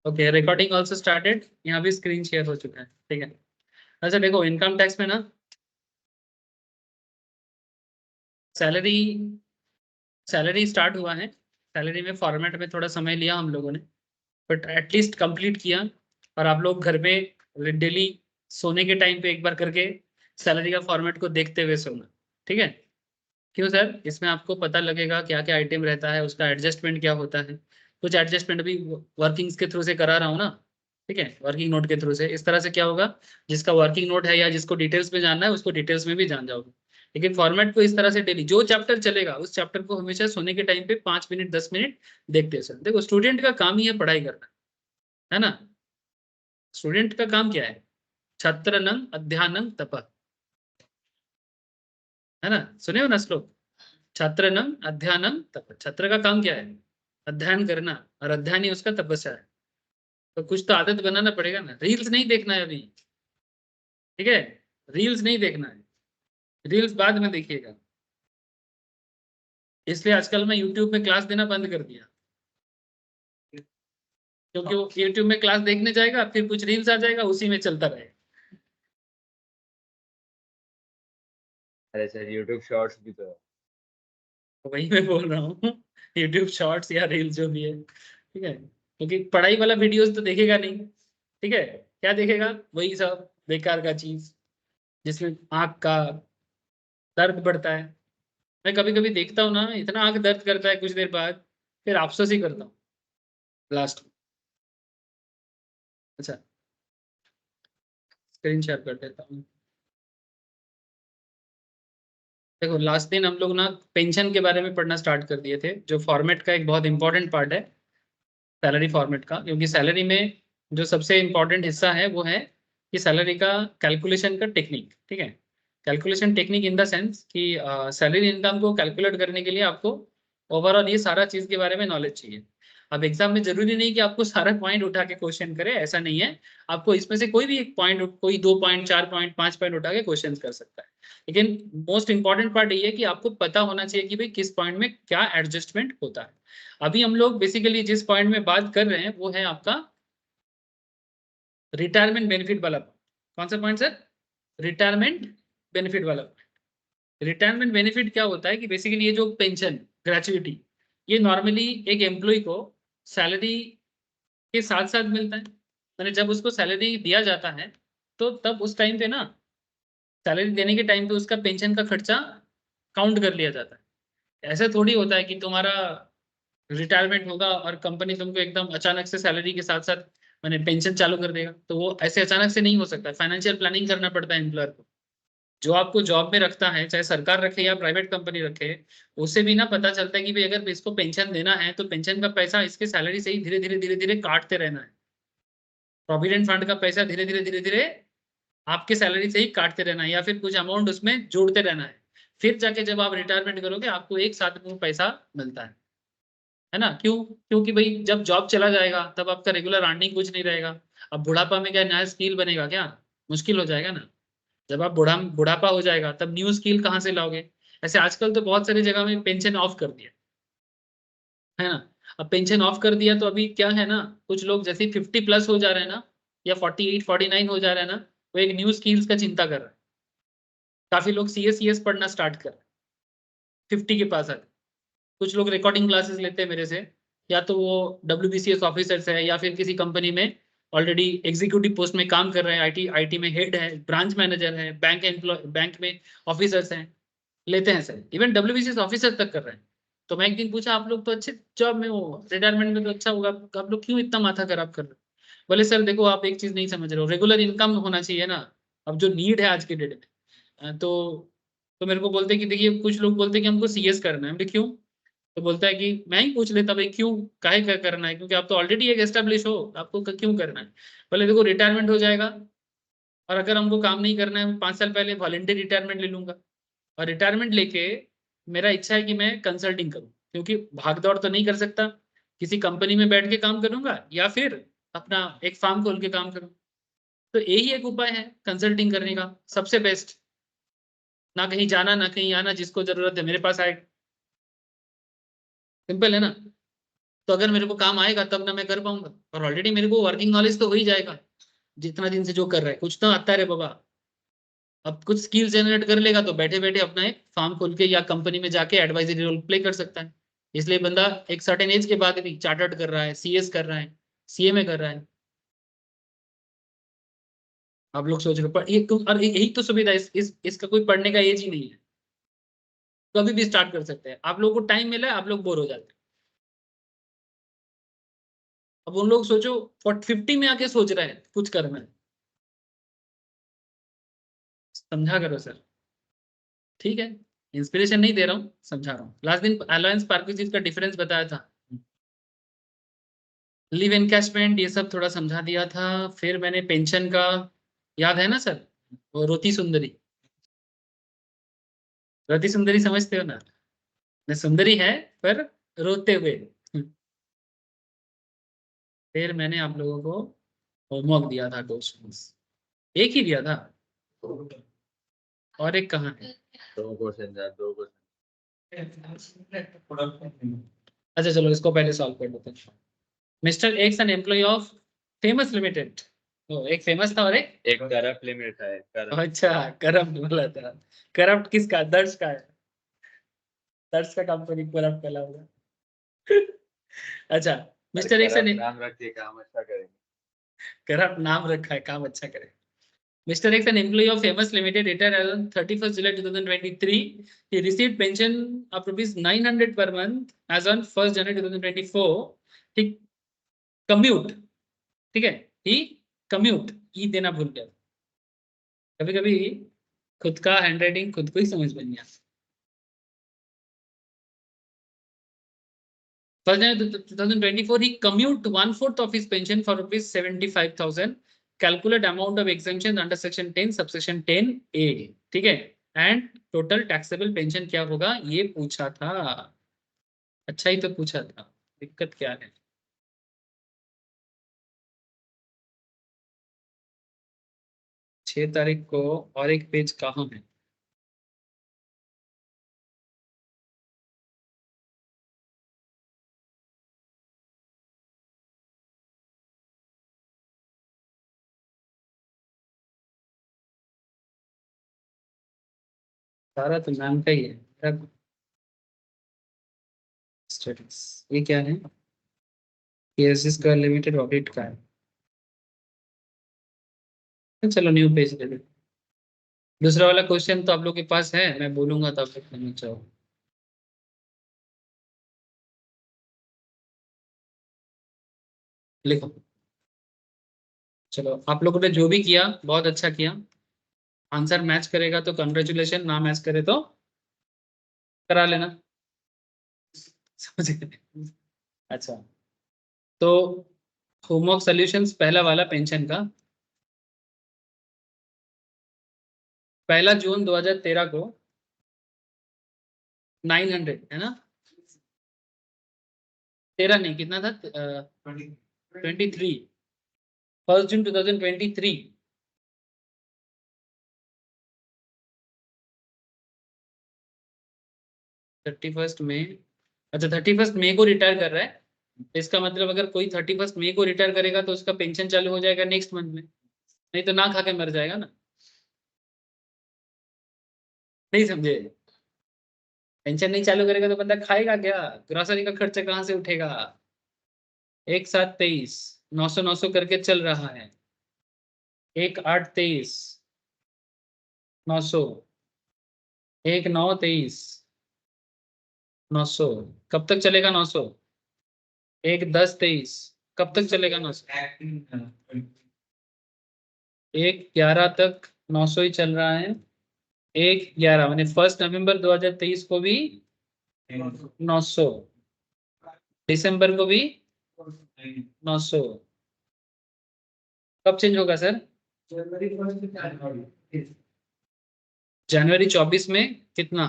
Okay, recording also started. यहाँ भी screen share हो चुका है, ठीक है। अच्छा देखो, इनकम टैक्स में ना सैलरी स्टार्ट हुआ है। सैलरी में फॉर्मेट में थोड़ा समय लिया हम लोगों ने, बट एटलीस्ट कंप्लीट किया। और आप लोग घर में डेली सोने के टाइम पे एक बार करके सैलरी का फॉर्मेट को देखते हुए सोना, ठीक है। क्यों सर? इसमें आपको पता लगेगा क्या क्या आइटम रहता है, उसका एडजस्टमेंट क्या होता है। कुछ एडजस्टमेंट भी वर्किंग्स के थ्रू से करा रहा हूँ ना, ठीक है, वर्किंग नोट के थ्रू से। इस तरह से क्या होगा, जिसका वर्किंग नोट है या जिसको डिटेल्स में जानना है उसको डिटेल्स में भी जान जाओगे। लेकिन फॉर्मेट को इस तरह से डेली जो चैप्टर चलेगा उस चैप्टर को हमेशा सोने के टाइम पे 5 मिनट 10 मिनट देखते सर। देखो, स्टूडेंट का काम ही है पढ़ाई करना, है ना। स्टूडेंट का काम क्या है? छात्रनं अध्ययनं तपः, है ना। सुने हो ना श्लोक, छात्रनं अध्ययनं तपः। छात्र का काम क्या है? अध्ययन करना, और अध्ययन ही उसका तपस्या है। तो कुछ तो आदत बनाना पड़ेगा ना। रील्स नहीं देखना है अभी, ठीक है। रील्स नहीं देखना है, रील्स बाद में देखिएगा। इसलिए आजकल मैं यूट्यूब में क्लास देना बंद कर दिया, क्योंकि वो यूट्यूब में क्लास देखने जाएगा, फिर कुछ रील्स आ जाएगा, उसी में चलता रहेगा। अरे सर, यूट्यूब शॉर्ट्स भी तो है। तो वही मैं बोल रहा हूँ, यूट्यूब शॉर्ट्स या रील्स जो भी है, ठीक है। क्योंकि पढ़ाई वाला वीडियोस तो देखेगा नहीं, ठीक है। क्या देखेगा? वही सब बेकार का चीज, जिसमें आंख का दर्द बढ़ता है। मैं कभी कभी देखता हूँ ना, इतना आंख दर्द करता है कुछ देर बाद, फिर अफसोस ही करता हूँ लास्ट में। अच्छा, स्क्रीन शेयर कर देता हूँ। देखो, लास्ट दिन हम लोग ना पेंशन के बारे में पढ़ना स्टार्ट कर दिए थे, जो फॉर्मेट का एक बहुत इंपॉर्टेंट पार्ट है, सैलरी फॉर्मेट का। क्योंकि सैलरी में जो सबसे इंपॉर्टेंट हिस्सा है वो है कि सैलरी का कैलकुलेशन का टेक्निक, ठीक है। Calculation technique in the sense कि सैलरी इनकम को कैलकुलेट करने के लिए आपको ओवरऑल ये सारा चीज के बारे में नॉलेज चाहिए। अब एग्जाम में जरूरी नहीं कि आपको सारा पॉइंट उठा के क्वेश्चन करे, ऐसा नहीं है। आपको इसमें से कोई भी एक पॉइंट, कोई 2 पॉइंट 4 पॉइंट 5 पॉइंट उठा के क्वेश्चन कर सकता है। लेकिन मोस्ट इंपॉर्टेंट पार्ट ये है कि आपको पता होना चाहिए कि भाई किस पॉइंट में क्या एडजस्टमेंट होता है। अभी हम लोग बेसिकली जिस पॉइंट में बात कर रहे हैं वो है आपका रिटायरमेंट बेनिफिट वाला पॉइंट। कौन सा पॉइंट सर? रिटायरमेंट बेनिफिट वाला पॉइंट। रिटायरमेंट बेनिफिट क्या होता है कि बेसिकली ये जो पेंशन, ग्रेचुइटी, ये नॉर्मली एक एम्प्लॉय को सैलरी के साथ साथ मिलता है। मैंने जब उसको सैलरी दिया जाता है तो तब उस टाइम पे ना, सैलरी देने के टाइम पे उसका पेंशन का खर्चा काउंट कर लिया जाता है। ऐसा थोड़ी होता है कि तुम्हारा रिटायरमेंट होगा और कंपनी तुमको एकदम अचानक से सैलरी के साथ साथ मैंने पेंशन चालू कर देगा। तो वो ऐसे अचानक से नहीं हो सकता, फाइनेंशियल प्लानिंग करना पड़ता है एम्प्लॉयर को। जो आपको जॉब में रखता है, चाहे सरकार रखे या प्राइवेट कंपनी रखे, उसे भी ना पता चलता है कि भाई अगर इसको पेंशन देना है तो पेंशन का पैसा इसके सैलरी से ही धीरे धीरे काटते रहना है। प्रोविडेंट फंड का पैसा धीरे धीरे आपके सैलरी से ही काटते रहना है, या फिर कुछ अमाउंट उसमें जोड़ते रहना है। फिर जाके जब आप रिटायरमेंट करोगे आपको एक साथ में वो पैसा मिलता है ना। क्यों? क्योंकि भाई जब जॉब चला जाएगा तब आपका रेगुलर अर्निंग कुछ नहीं रहेगा। अब बुढ़ापा में क्या नया स्किल बनेगा क्या? मुश्किल हो जाएगा ना। जब आप बुढ़ापा हो जाएगा तब न्यू स्किल कहाँ से लाओगे? ऐसे आजकल तो बहुत सारी जगह में पेंशन ऑफ कर दिया है ना। अब पेंशन ऑफ कर दिया तो अभी क्या है ना, कुछ लोग जैसे 50+ हो जा रहे हैं ना, या 48 49 हो जा रहे हैं ना, वो एक न्यू स्किल्स का चिंता कर रहे हैं। काफी लोग CS पढ़ना स्टार्ट कर रहे हैं 50 के पास आके। कुछ लोग रिकॉर्डिंग क्लासेस लेते हैं मेरे से, या तो वो WBCS ऑफिसर्स है या फिर किसी कंपनी में ऑलरेडी एग्जीक्यूटिव पोस्ट में काम कर रहे हैं, आईटी में हेड है, ब्रांच मैनेजर है, बैंक में ऑफिसर्स हैं, लेते हैं सर। इवन WBCS ऑफिसर तक कर रहे हैं। तो मैं एक दिन पूछा, आप लोग तो अच्छे जॉब में हो, रिटायरमेंट में तो अच्छा होगा, आप लोग क्यों इतना माथा खराब कर रहे हो? बोले सर देखो, आप एक चीज नहीं समझ रहे हो, रेगुलर इनकम होना चाहिए ना। अब जो नीड है आज के डेट में, तो मेरे को बोलते कि देखिए, कुछ लोग बोलते कि हमको CS करना है। हमने क्यों? तो बोलता है कि मैं ही पूछ लेता भाई क्यों, काहे का करना है, क्योंकि आप तो ऑलरेडी एक एस्टेब्लिश हो, आपको क्यों करना है? बोले देखो, रिटायरमेंट हो जाएगा, और अगर हमको काम नहीं करना है, 5 साल पहले वॉलेंटियर रिटायरमेंट ले लूंगा। और रिटायरमेंट लेके मेरा इच्छा है कि मैं कंसल्टिंग करूं, क्योंकि भाग दौड़ तो नहीं कर सकता। किसी कंपनी में बैठ के काम करूंगा या फिर अपना एक फार्म खोल के काम करूं। तो यही एक उपाय है कंसल्टिंग करने का, सबसे बेस्ट। ना कहीं जाना ना कहीं आना, जिसको जरूरत है मेरे पास आए। सिंपल है ना। तो अगर मेरे को काम आएगा तब ना मैं कर पाऊंगा, और ऑलरेडी मेरे को वर्किंग नॉलेज तो हो ही जाएगा जितना दिन से जो कर रहा है, कुछ तो आता है रे बाबा। अब कुछ स्किल जनरेट कर लेगा तो बैठे बैठे अपना एक फार्म खोल के या कंपनी में जाके एडवाइजरी रोल प्ले कर सकता है। इसलिए बंदा एक सर्टेन एज के बाद भी चार्टर्ड कर रहा है, सीएस कर रहा है, सीएमए कर रहा है। आप लोग सोच रहे हो पर ये और यही तो सुविधा है, इसका कोई पढ़ने का एज ही नहीं है, कभी भी स्टार्ट कर सकते हैं। आप लोगों को टाइम मिला है, आप लोग बोर हो जाते हैं। अब उन लोग सोचो 50 में आके सोच रहे हैं कुछ करना है, समझा करो सर। ठीक है, इंस्पिरेशन नहीं दे रहा हूँ, समझा रहा हूँ। लास्ट दिन अलायंस पार्किंग का डिफरेंस बताया था, लिव एनकैशमेंट ये सब थोड़ा समझा दिया था। फिर मैंने पेंशन का, याद है ना सर, वो रोती सुंदरी, रोती सुंदरी समझते हो ना, न सुंदरी है पर रोते हुए। फिर मैंने आप लोगों को होमवर्क दिया था क्वेश्चंस, एक ही दिया था और एक कहाँ है। दो क्वेश्चन था, दो क्वेश्चन। अच्छा चलो इसको पहले सॉल्व कर लेते हैं। Mister X an employee of famous limited, एक फेमस था और एक करप्ट लिमिट है, करप्ट। अच्छा करप्ट बोला था। करप्ट किसका, दर्श का है, दर्श का कंपनी करप्ट फैला हुआ। अच्छा, मिस्टर एक्स करप्ट ने नाम रख के काम अच्छा करेंगे। करप्ट नाम रखा है, काम अच्छा करे। Mr. X, an employee of Famous Limited, retired on 31st July 2023. He received pension of rupees 900 per month as on 1st January 2024. He commute, ठीक है, he commute, ई देना भूल गया। कभी कभी खुद का हैंडराइटिंग खुद को ही समझ में नहीं आता। 1st January 2024, he commute 1/4 of his pension for rupees 75,000. Calculate amount of exemption under section 10 subsection 10A, ठीक है, एंड टोटल टैक्सेबल पेंशन क्या होगा ये पूछा था। अच्छा ही तो पूछा था, दिक्कत क्या है। 6 तारीख को, और एक पेज कहाँ है। सारा तो नाम का ही है। स्टेटस ये क्या है, पीएसएस का लिमिटेड ऑडिट का है। चलो न्यू पेज ले लो। दूसरा वाला क्वेश्चन तो आप लोग के पास है, मैं बोलूंगा तो आप लोग करना चाहो। लिखो। चलो आप लोगों ने जो भी किया बहुत अच्छा किया। आंसर मैच करेगा तो कंग्रेचुलेशन, ना मैच करे तो करा लेना। समझ गए? अच्छा, तो होमवर्क सॉल्यूशंस पहला वाला पेंशन का, 1 जून 2013 को 900 है ना, 13 नहीं कितना था, 23, 1 जून 2023, 31 मई, अच्छा 31 मई को रिटायर कर रहा है। इसका मतलब अगर कोई 31 मई को रिटायर करेगा तो उसका पेंशन चालू हो जाएगा नेक्स्ट मंथ में, नहीं तो ना खा के मर जाएगा ना। नहीं समझे, पेंशन नहीं चालू करेगा तो बंदा खाएगा क्या, ग्रोसरी का खर्चा कहाँ से उठेगा। 1/7/23, 900 करके चल रहा है। 1/8/23, 900, 1/9/23, 900, कब तक चलेगा 900, 1/10/23, कब तक चलेगा 900, 1/11 तक 900 ही चल रहा है। 1/11 मैंने 1 नवंबर 2023 को भी 900, दिसंबर को भी 900, कब चेंज होगा सर, जनवरी 24 में कितना,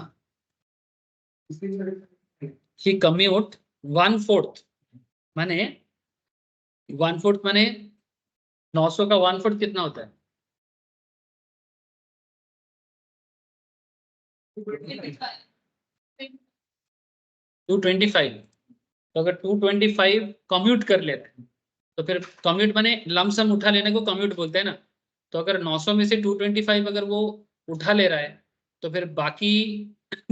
ही कम्यूट 1/4, माने 1/4 माने 900 का 1/4 कितना होता है, 225, तो अगर 225 कम्यूट कर लेते हैं तो फिर कम्यूट माने लमसम उठा लेने को कम्यूट बोलते हैं ना। तो अगर 900 में से 225 अगर वो उठा ले रहा है तो फिर बाकी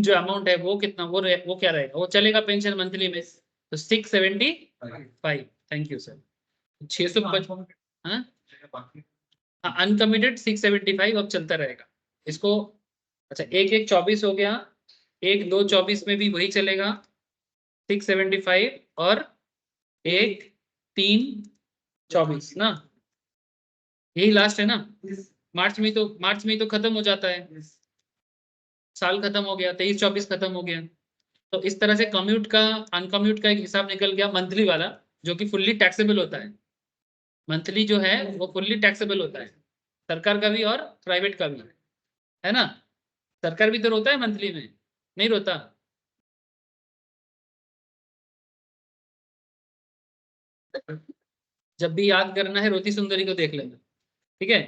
जो अमाउंट है वो कितना, वो क्या रहेगा, वो चलेगा पेंशन मंथली में। तो 675। Thank you sir. 655 अनकमिटेड 675 अब चलता रहेगा इसको। अच्छा, एक एक 24 हो गया, एक दो 24 में भी वही चलेगा 675, और एक तीन 24 ना, यही लास्ट है ना। मार्च में तो खत्म हो जाता है, साल खत्म हो गया, 23-24 खत्म हो गया। तो इस तरह से कम्यूट का अनकम्यूट का एक हिसाब निकल गया मंथली वाला, जो कि फुल्ली टैक्सेबल होता है। मंथली जो है वो फुल्ली टैक्सेबल होता है, सरकार का भी और प्राइवेट का भी, है ना। सरकार भी तो रोता है मंथली में, नहीं रोता? जब भी याद करना है रोती सुंदरी को देख लेना, ठीक है।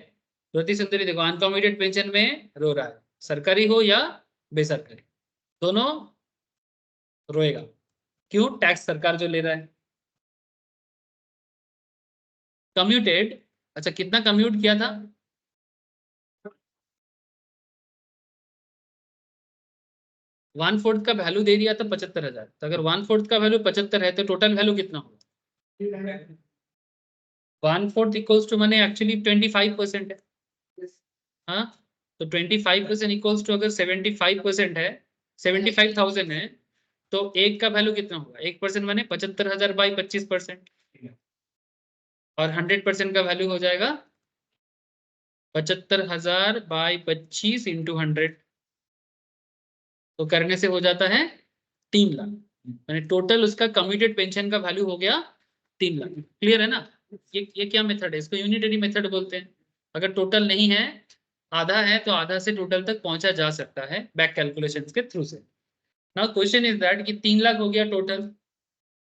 रोती सुंदरी देखो, अनकम्यूटेड पेंशन में रो रहा है, सरकारी हो या बेसरकारी, दोनों रोएगा। क्यों? टैक्स सरकार जो ले रहा है। कम्यूटेड, अच्छा कितना कम्यूट किया था? 1/4 का वैल्यू दे दिया था 75,000। तो अगर 1/4 का वैल्यू 75 है तो टोटल वैल्यू कितना होगा? 1/4 इक्वल्स टू मैंने एक्चुअली 25% है। हाँ, तो 25% इक्वल्स टू अगर 75% है, 75,000 है, तो एक का वैल्यू कितना होगा? 1% मैंने 75,000 बाई 25%, और 100% का वैल्यू हो जाएगा 75,000 बाई 25 इंटू 100। तो करने से हो जाता है 3 लाख। मैंने टोटल उसका कम्यूटेड पेंशन का वैल्यू हो गया 3 लाख। क्लियर है ना? ये क्या मेथड है? इसको यूनिटरी मेथड बोलते हैं। अगर टोटल नहीं है, आधा है, तो आधा से टोटल तक पहुंचा जा सकता है बैक कैलकुलेशंस के थ्रू से। नाउ क्वेश्चन इज दैट कि 3 लाख हो गया टोटल।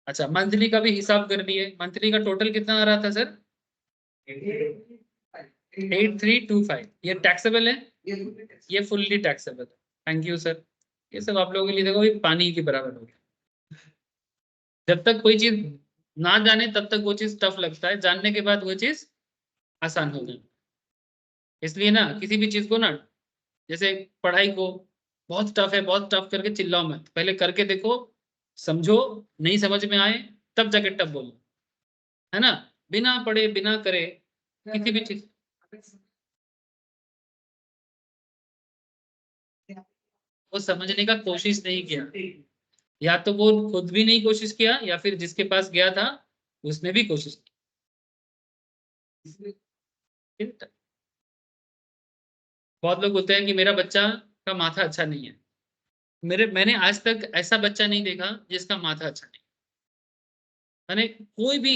अच्छा, मंथली का भी हिसाब कर लिए। मंथली का टोटल कितना आ रहा था सर? 8325। ये टैक्सेबल है, ये फुल्ली टैक्सेबल है। Thank you sir. ये सब आप लोगों के लिए देखो ये पानी के बराबर हो गया। जब तक कोई चीज ना जाने तब तक वो चीज टफ लगता है, जानने के बाद वो चीज आसान हो गई। इसलिए ना किसी भी चीज को ना, जैसे पढ़ाई को बहुत टफ है बहुत टफ करके चिल्लाओ मत, पहले करके देखो, समझो, नहीं समझ में आए तब जाके टफ बोलो, है ना। बिना पढ़े बिना करे किसी भी चीज, वो समझने का कोशिश नहीं किया, या तो वो खुद भी नहीं कोशिश किया, या फिर जिसके पास गया था उसने भी कोशिश की। बहुत लोग बोलते हैं कि मेरा बच्चा का माथा अच्छा नहीं है। मैंने आज तक ऐसा बच्चा नहीं देखा जिसका माथा अच्छा नहीं, मैंने कोई भी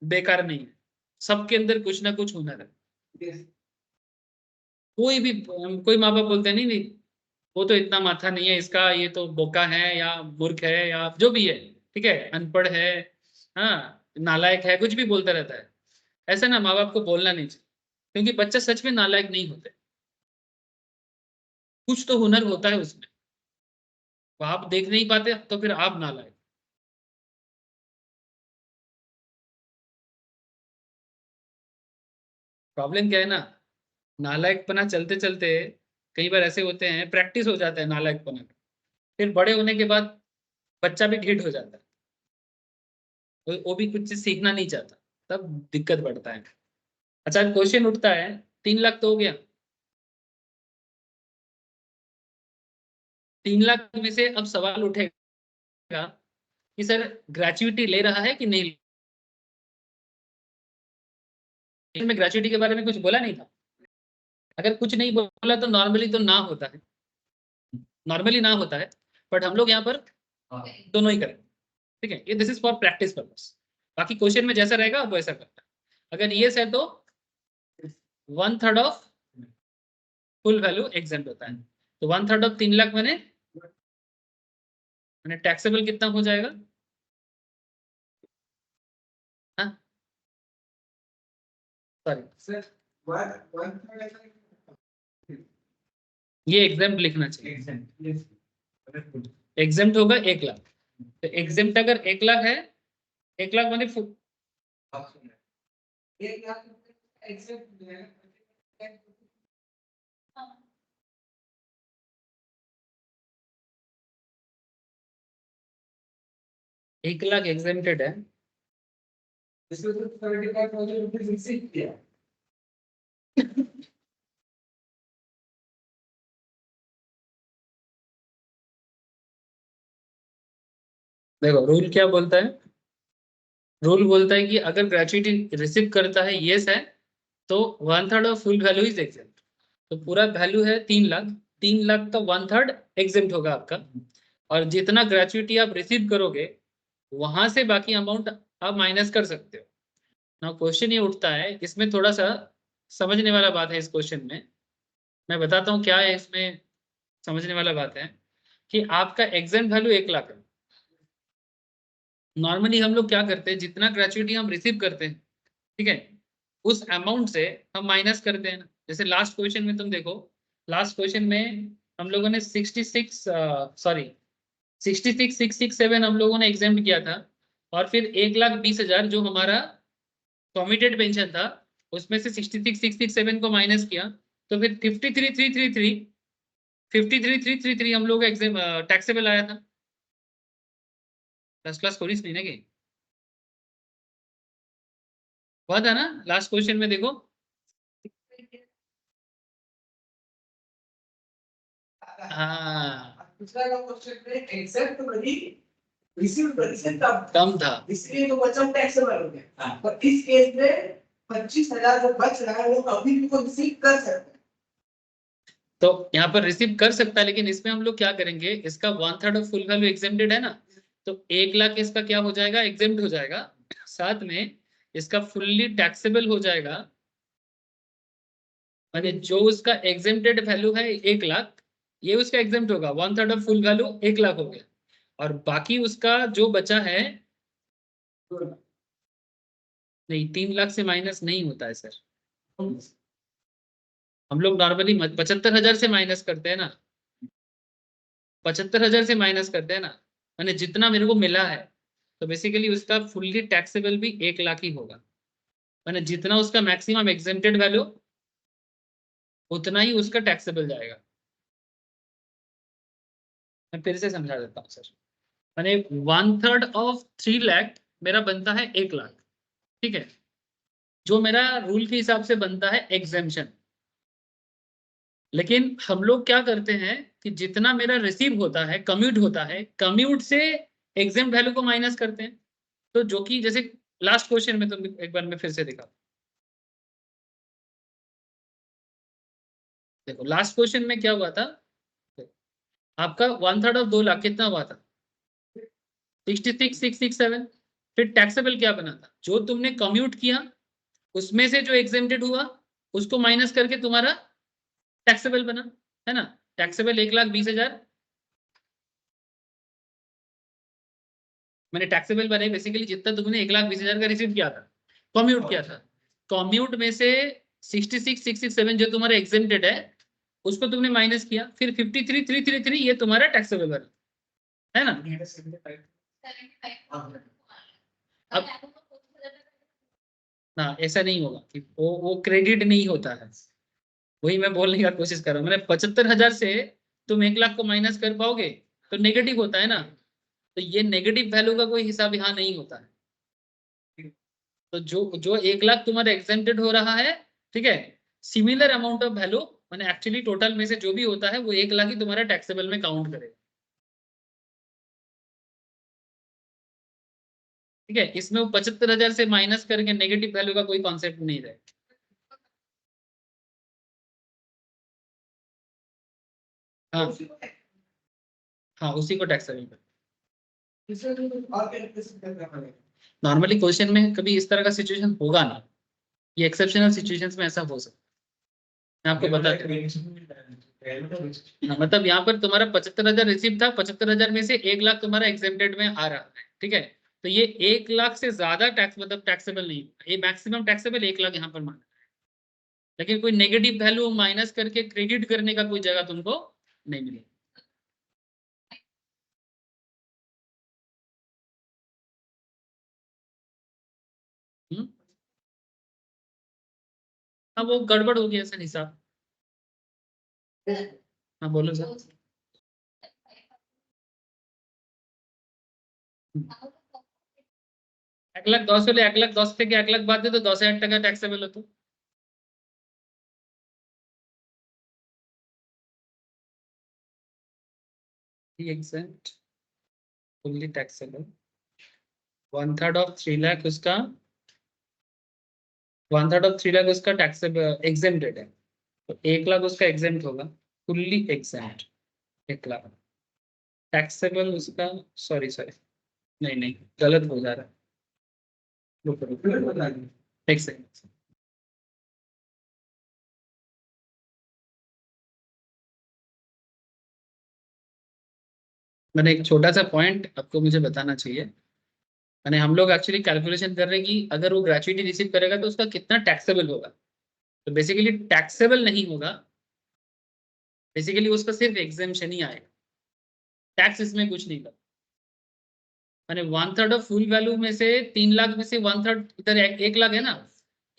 बेकार नहीं है, सबके अंदर कुछ ना कुछ हुनर है। कोई भी, कोई माँ बाप बोलते हैं नहीं नहीं, वो तो इतना माथा नहीं है इसका, ये तो बोका है या मूर्ख है या जो भी है, ठीक है, अनपढ़ है, हाँ नालायक है, कुछ भी बोलता रहता है। ऐसा ना माँ बाप को बोलना नहीं चाहिए, क्योंकि बच्चा सच में नालायक नहीं होते, कुछ तो हुनर होता है उसमें, वो आप देख नहीं पाते तो फिर आप नालायक। प्रॉब्लम क्या है ना, नालायकपना चलते चलते कई बार ऐसे होते हैं, प्रैक्टिस हो जाता है नालायकपना का, फिर बड़े होने के बाद बच्चा भी ढीठ हो जाता है, वो भी कुछ चीज सीखना नहीं चाहता, तब दिक्कत बढ़ता है। अच्छा, क्वेश्चन उठता है, 3 लाख तो हो गया, 3 लाख में से अब सवाल उठेगा कि सर ग्रेचुइटी ले रहा है कि नहीं। में ग्रेचुइटी के बारे में कुछ बोला नहीं था। अगर कुछ नहीं बोला तो नॉर्मली तो ना होता है, नॉर्मली ना होता है, बट हम लोग यहाँ पर दोनों ही करें, ठीक है। ये this is for practice purpose, बाकी क्वेश्चन में जैसा रहेगा वो ऐसा करता है। अगर ये है तो 1/3 ऑफ फुल वैल्यू एग्जेम्प्ट होता है। तो 1/3 ऑफ 3 लाख मैंने टैक्सेबल कितना हो जाएगा? सॉरी, ये एग्जेम्प्ट लिखना चाहिए। एग्जेम्प्ट होगा 1 लाख, तो एग्जेम्प्ट अगर 1 लाख है, 1 लाख माने 1 लाख एग्जेम्प्टेड है। इसमें तो 75,000 रुपीज रिसीव किया। देखो रूल क्या बोलता है, रूल बोलता है कि अगर ग्रेचुइटी रिसीव करता है यस है तो 1/3 of full value is exempt. तो पूरा वैल्यू है 3 लाख, 3 लाख का 1/3 एग्जेम्प्ट होगा आपका, और जितना ग्रेचुइटी आप रिसीव करोगे वहां से बाकी अमाउंट आप माइनस कर सकते हो ना। क्वेश्चन ये उठता है, इसमें थोड़ा सा समझने वाला बात है इस क्वेश्चन में, मैं बताता हूँ क्या है इसमें समझने वाला बात है कि आपका एग्जेम्प्ट वैल्यू 1 लाख है। नॉर्मली हम लोग क्या करते हैं, जितना ग्रेचुइटी हम रिसीव करते हैं, ठीक है, उस अमाउंट से हम माइनस करते हैं ना। जैसे लास्ट क्वेश्चन में तुम देखो, लास्ट क्वेश्चन में हम लोगों ने 66,667 हम लोगों ने एग्जाम किया था, और फिर 1,20,000 जो हमारा कॉमिटेड पेंशन था उसमें से 66,667 को माइनस किया, तो फिर 53,333 हम लोग एग्जाम टैक्सेबल आया था। फर्स्ट क्लास थोड़ी सी ना कि हुआ था ना लास्ट क्वेश्चन में, देखो हाँ दूसरा का क्वेश्चन में एक्सेप्ट मनी रिसीव परसेंट कम था, इसलिए तो बचा टैक्सेबल हो गया। पर इस केस में 25,000 जो बच रहा है वो अभी भी वो रिसीव कर सकते हैं। तो यहाँ पर रिसीव कर सकता है, लेकिन इसमें हम लोग क्या करेंगे, इसका 1/3 ऑफ फुल वैल्यू एग्जेम्प्टेड है ना, तो 1 लाख इसका क्या हो जाएगा, एग्जेम्प्ट हो जाएगा, साथ में इसका फुल्ली टैक्सेबल हो जाएगा। माने जो उसका एग्जेम्प्टेड वैल्यू है 1 लाख, ये उसका एग्जेम्प्ट होगा, 1/3 ऑफ फुल वैल्यू 1 लाख हो गया, और बाकी उसका जो बचा है, नहीं 3 लाख से माइनस नहीं होता है सर, हम लोग नॉर्मली 75,000 से माइनस करते हैं ना, 75,000 से माइनस करते हैं ना, मैंने जितना मेरे को मिला है, तो बेसिकली उसका फुल्ली टैक्सेबल भी 1 लाख ही होगा। मैंने जितना उसका मैक्सिमम एग्जेम्प्टेड वैल्यू उतना ही उसका टैक्सेबल जाएगा। मैं फिर से समझा देता हूँ सर, मैंने 1/3 ऑफ 3 लाख मेरा बनता है 1 लाख, ठीक है, जो मेरा रूल के हिसाब से बनता है एग्जेम्पशन। लेकिन हम लोग क्या करते हैं कि जितना मेरा रिसीव होता है, कम्यूट होता है, कम्यूट से एग्जेम्प्ट वैल्यू को माइनस करते हैं। तो जो कि जैसे लास्ट क्वेश्चन में तुम एक बार मैं फिर से दिखा, देखो लास्ट क्वेश्चन में क्या हुआ था, आपका 1/3 ऑफ 2 लाख कितना हुआ था, 66,667। फिर टैक्सेबल क्या बना था, जो तुमने कम्यूट किया उसमें से जो एग्जेम्प्टेड हुआ उसको माइनस करके तुम्हारा टैक्सेबल बना, है ना। टैक्सेबल 1,20,000, मैंने टैक्सेबल बने बेसिकली जितना तुमने 1,20,000 का रिसीव किया था, कम्यूट किया था, कम्यूट में से 66,667 जो तुम्हारा एग्जेम्प्टेड है उसको तुमने माइनस किया, फिर 53,333 ये तुम्हारा टैक्सेबल बना, है ना। अब ना ऐसा नहीं होगा कि वो क्रेडिट नहीं होता है, वही मैं बोलने का कोशिश कर रहा हूँ। मैंने 75,000 से तुम 1 लाख को माइनस कर पाओगे तो नेगेटिव होता है ना, तो ये नेगेटिव वैल्यू का कोई हिसाब यहाँ नहीं होता है। तो जो जो 1 लाख तुम्हारा एग्जेम्प्टेड हो रहा है, ठीक है, सिमिलर अमाउंट ऑफ वैल्यू मैंने एक्चुअली टोटल में से जो भी होता है वो 1 लाख ही तुम्हारा टैक्सेबल में काउंट करेगा, ठीक है। इसमें वो 75,000 से माइनस करके नेगेटिव वैल्यू का कोई कॉन्सेप्ट नहीं रहेगा। हाँ हाँ उसी को टैक्सेबल कर, नॉर्मली क्वेश्चन में कभी इस तरह का सिचुएशन होगा ना, ये एक्सेप्शनल सिचुएशंस में ऐसा हो सकता है, मैं आपको बताता हूँ। हाँ, मतलब यहाँ पर तुम्हारा 75,000 रिसीव था, 75,000 में से 1 लाख तुम्हारा एग्जेम्प्टेड में आ रहा है, ठीक है, तो ये 1 लाख से ज्यादा टैक्स मतलब टैक्सेबल नहीं, ये मैक्सिमम टैक्सेबल 1 लाख यहाँ पर माना, लेकिन कोई नेगेटिव वैल्यू माइनस करके क्रेडिट करने का कोई जगह तुमको नहीं मिलेगी। हाँ वो गड़बड़ हो गया सर हिसाब। हाँ बोलो सर। 1,10,000 হলে 1,10,000 থেকে 1,00,000 বাদ দিয়ে তো 10,000 টাকা ট্যাক্সেবল হতো। exempt fully taxable 1/3 of 3 lakh उसका 1/3 of 3 लाख उसका टैक्सेबल एग्जेम्प्टेड है, तो 1 लाख उसका एग्जेम्प्ट होगा, फुल्ली एग्जेम्प्ट 1 लाख टैक्सेबल उसका। सॉरी सॉरी नहीं नहीं गलत हो जा रहा है, रुको रुको एक सेकंड। मैंने एक छोटा सा पॉइंट आपको मुझे बताना चाहिए। मैंने हम लोग एक्चुअली कैलकुलेशन कर रहे हैं कि अगर वो ग्रेचुइटी रिसीव करेगा तो उसका कितना टैक्सेबल होगा, तो बेसिकली टैक्सेबल नहीं होगा, बेसिकली उसका सिर्फ एग्जेम्पशन ही आएगा, टैक्स इसमें कुछ नहीं करता। मैंने 1/3 ऑफ फुल वैल्यू में से 3 लाख में से 1/3 इधर 1 लाख है ना,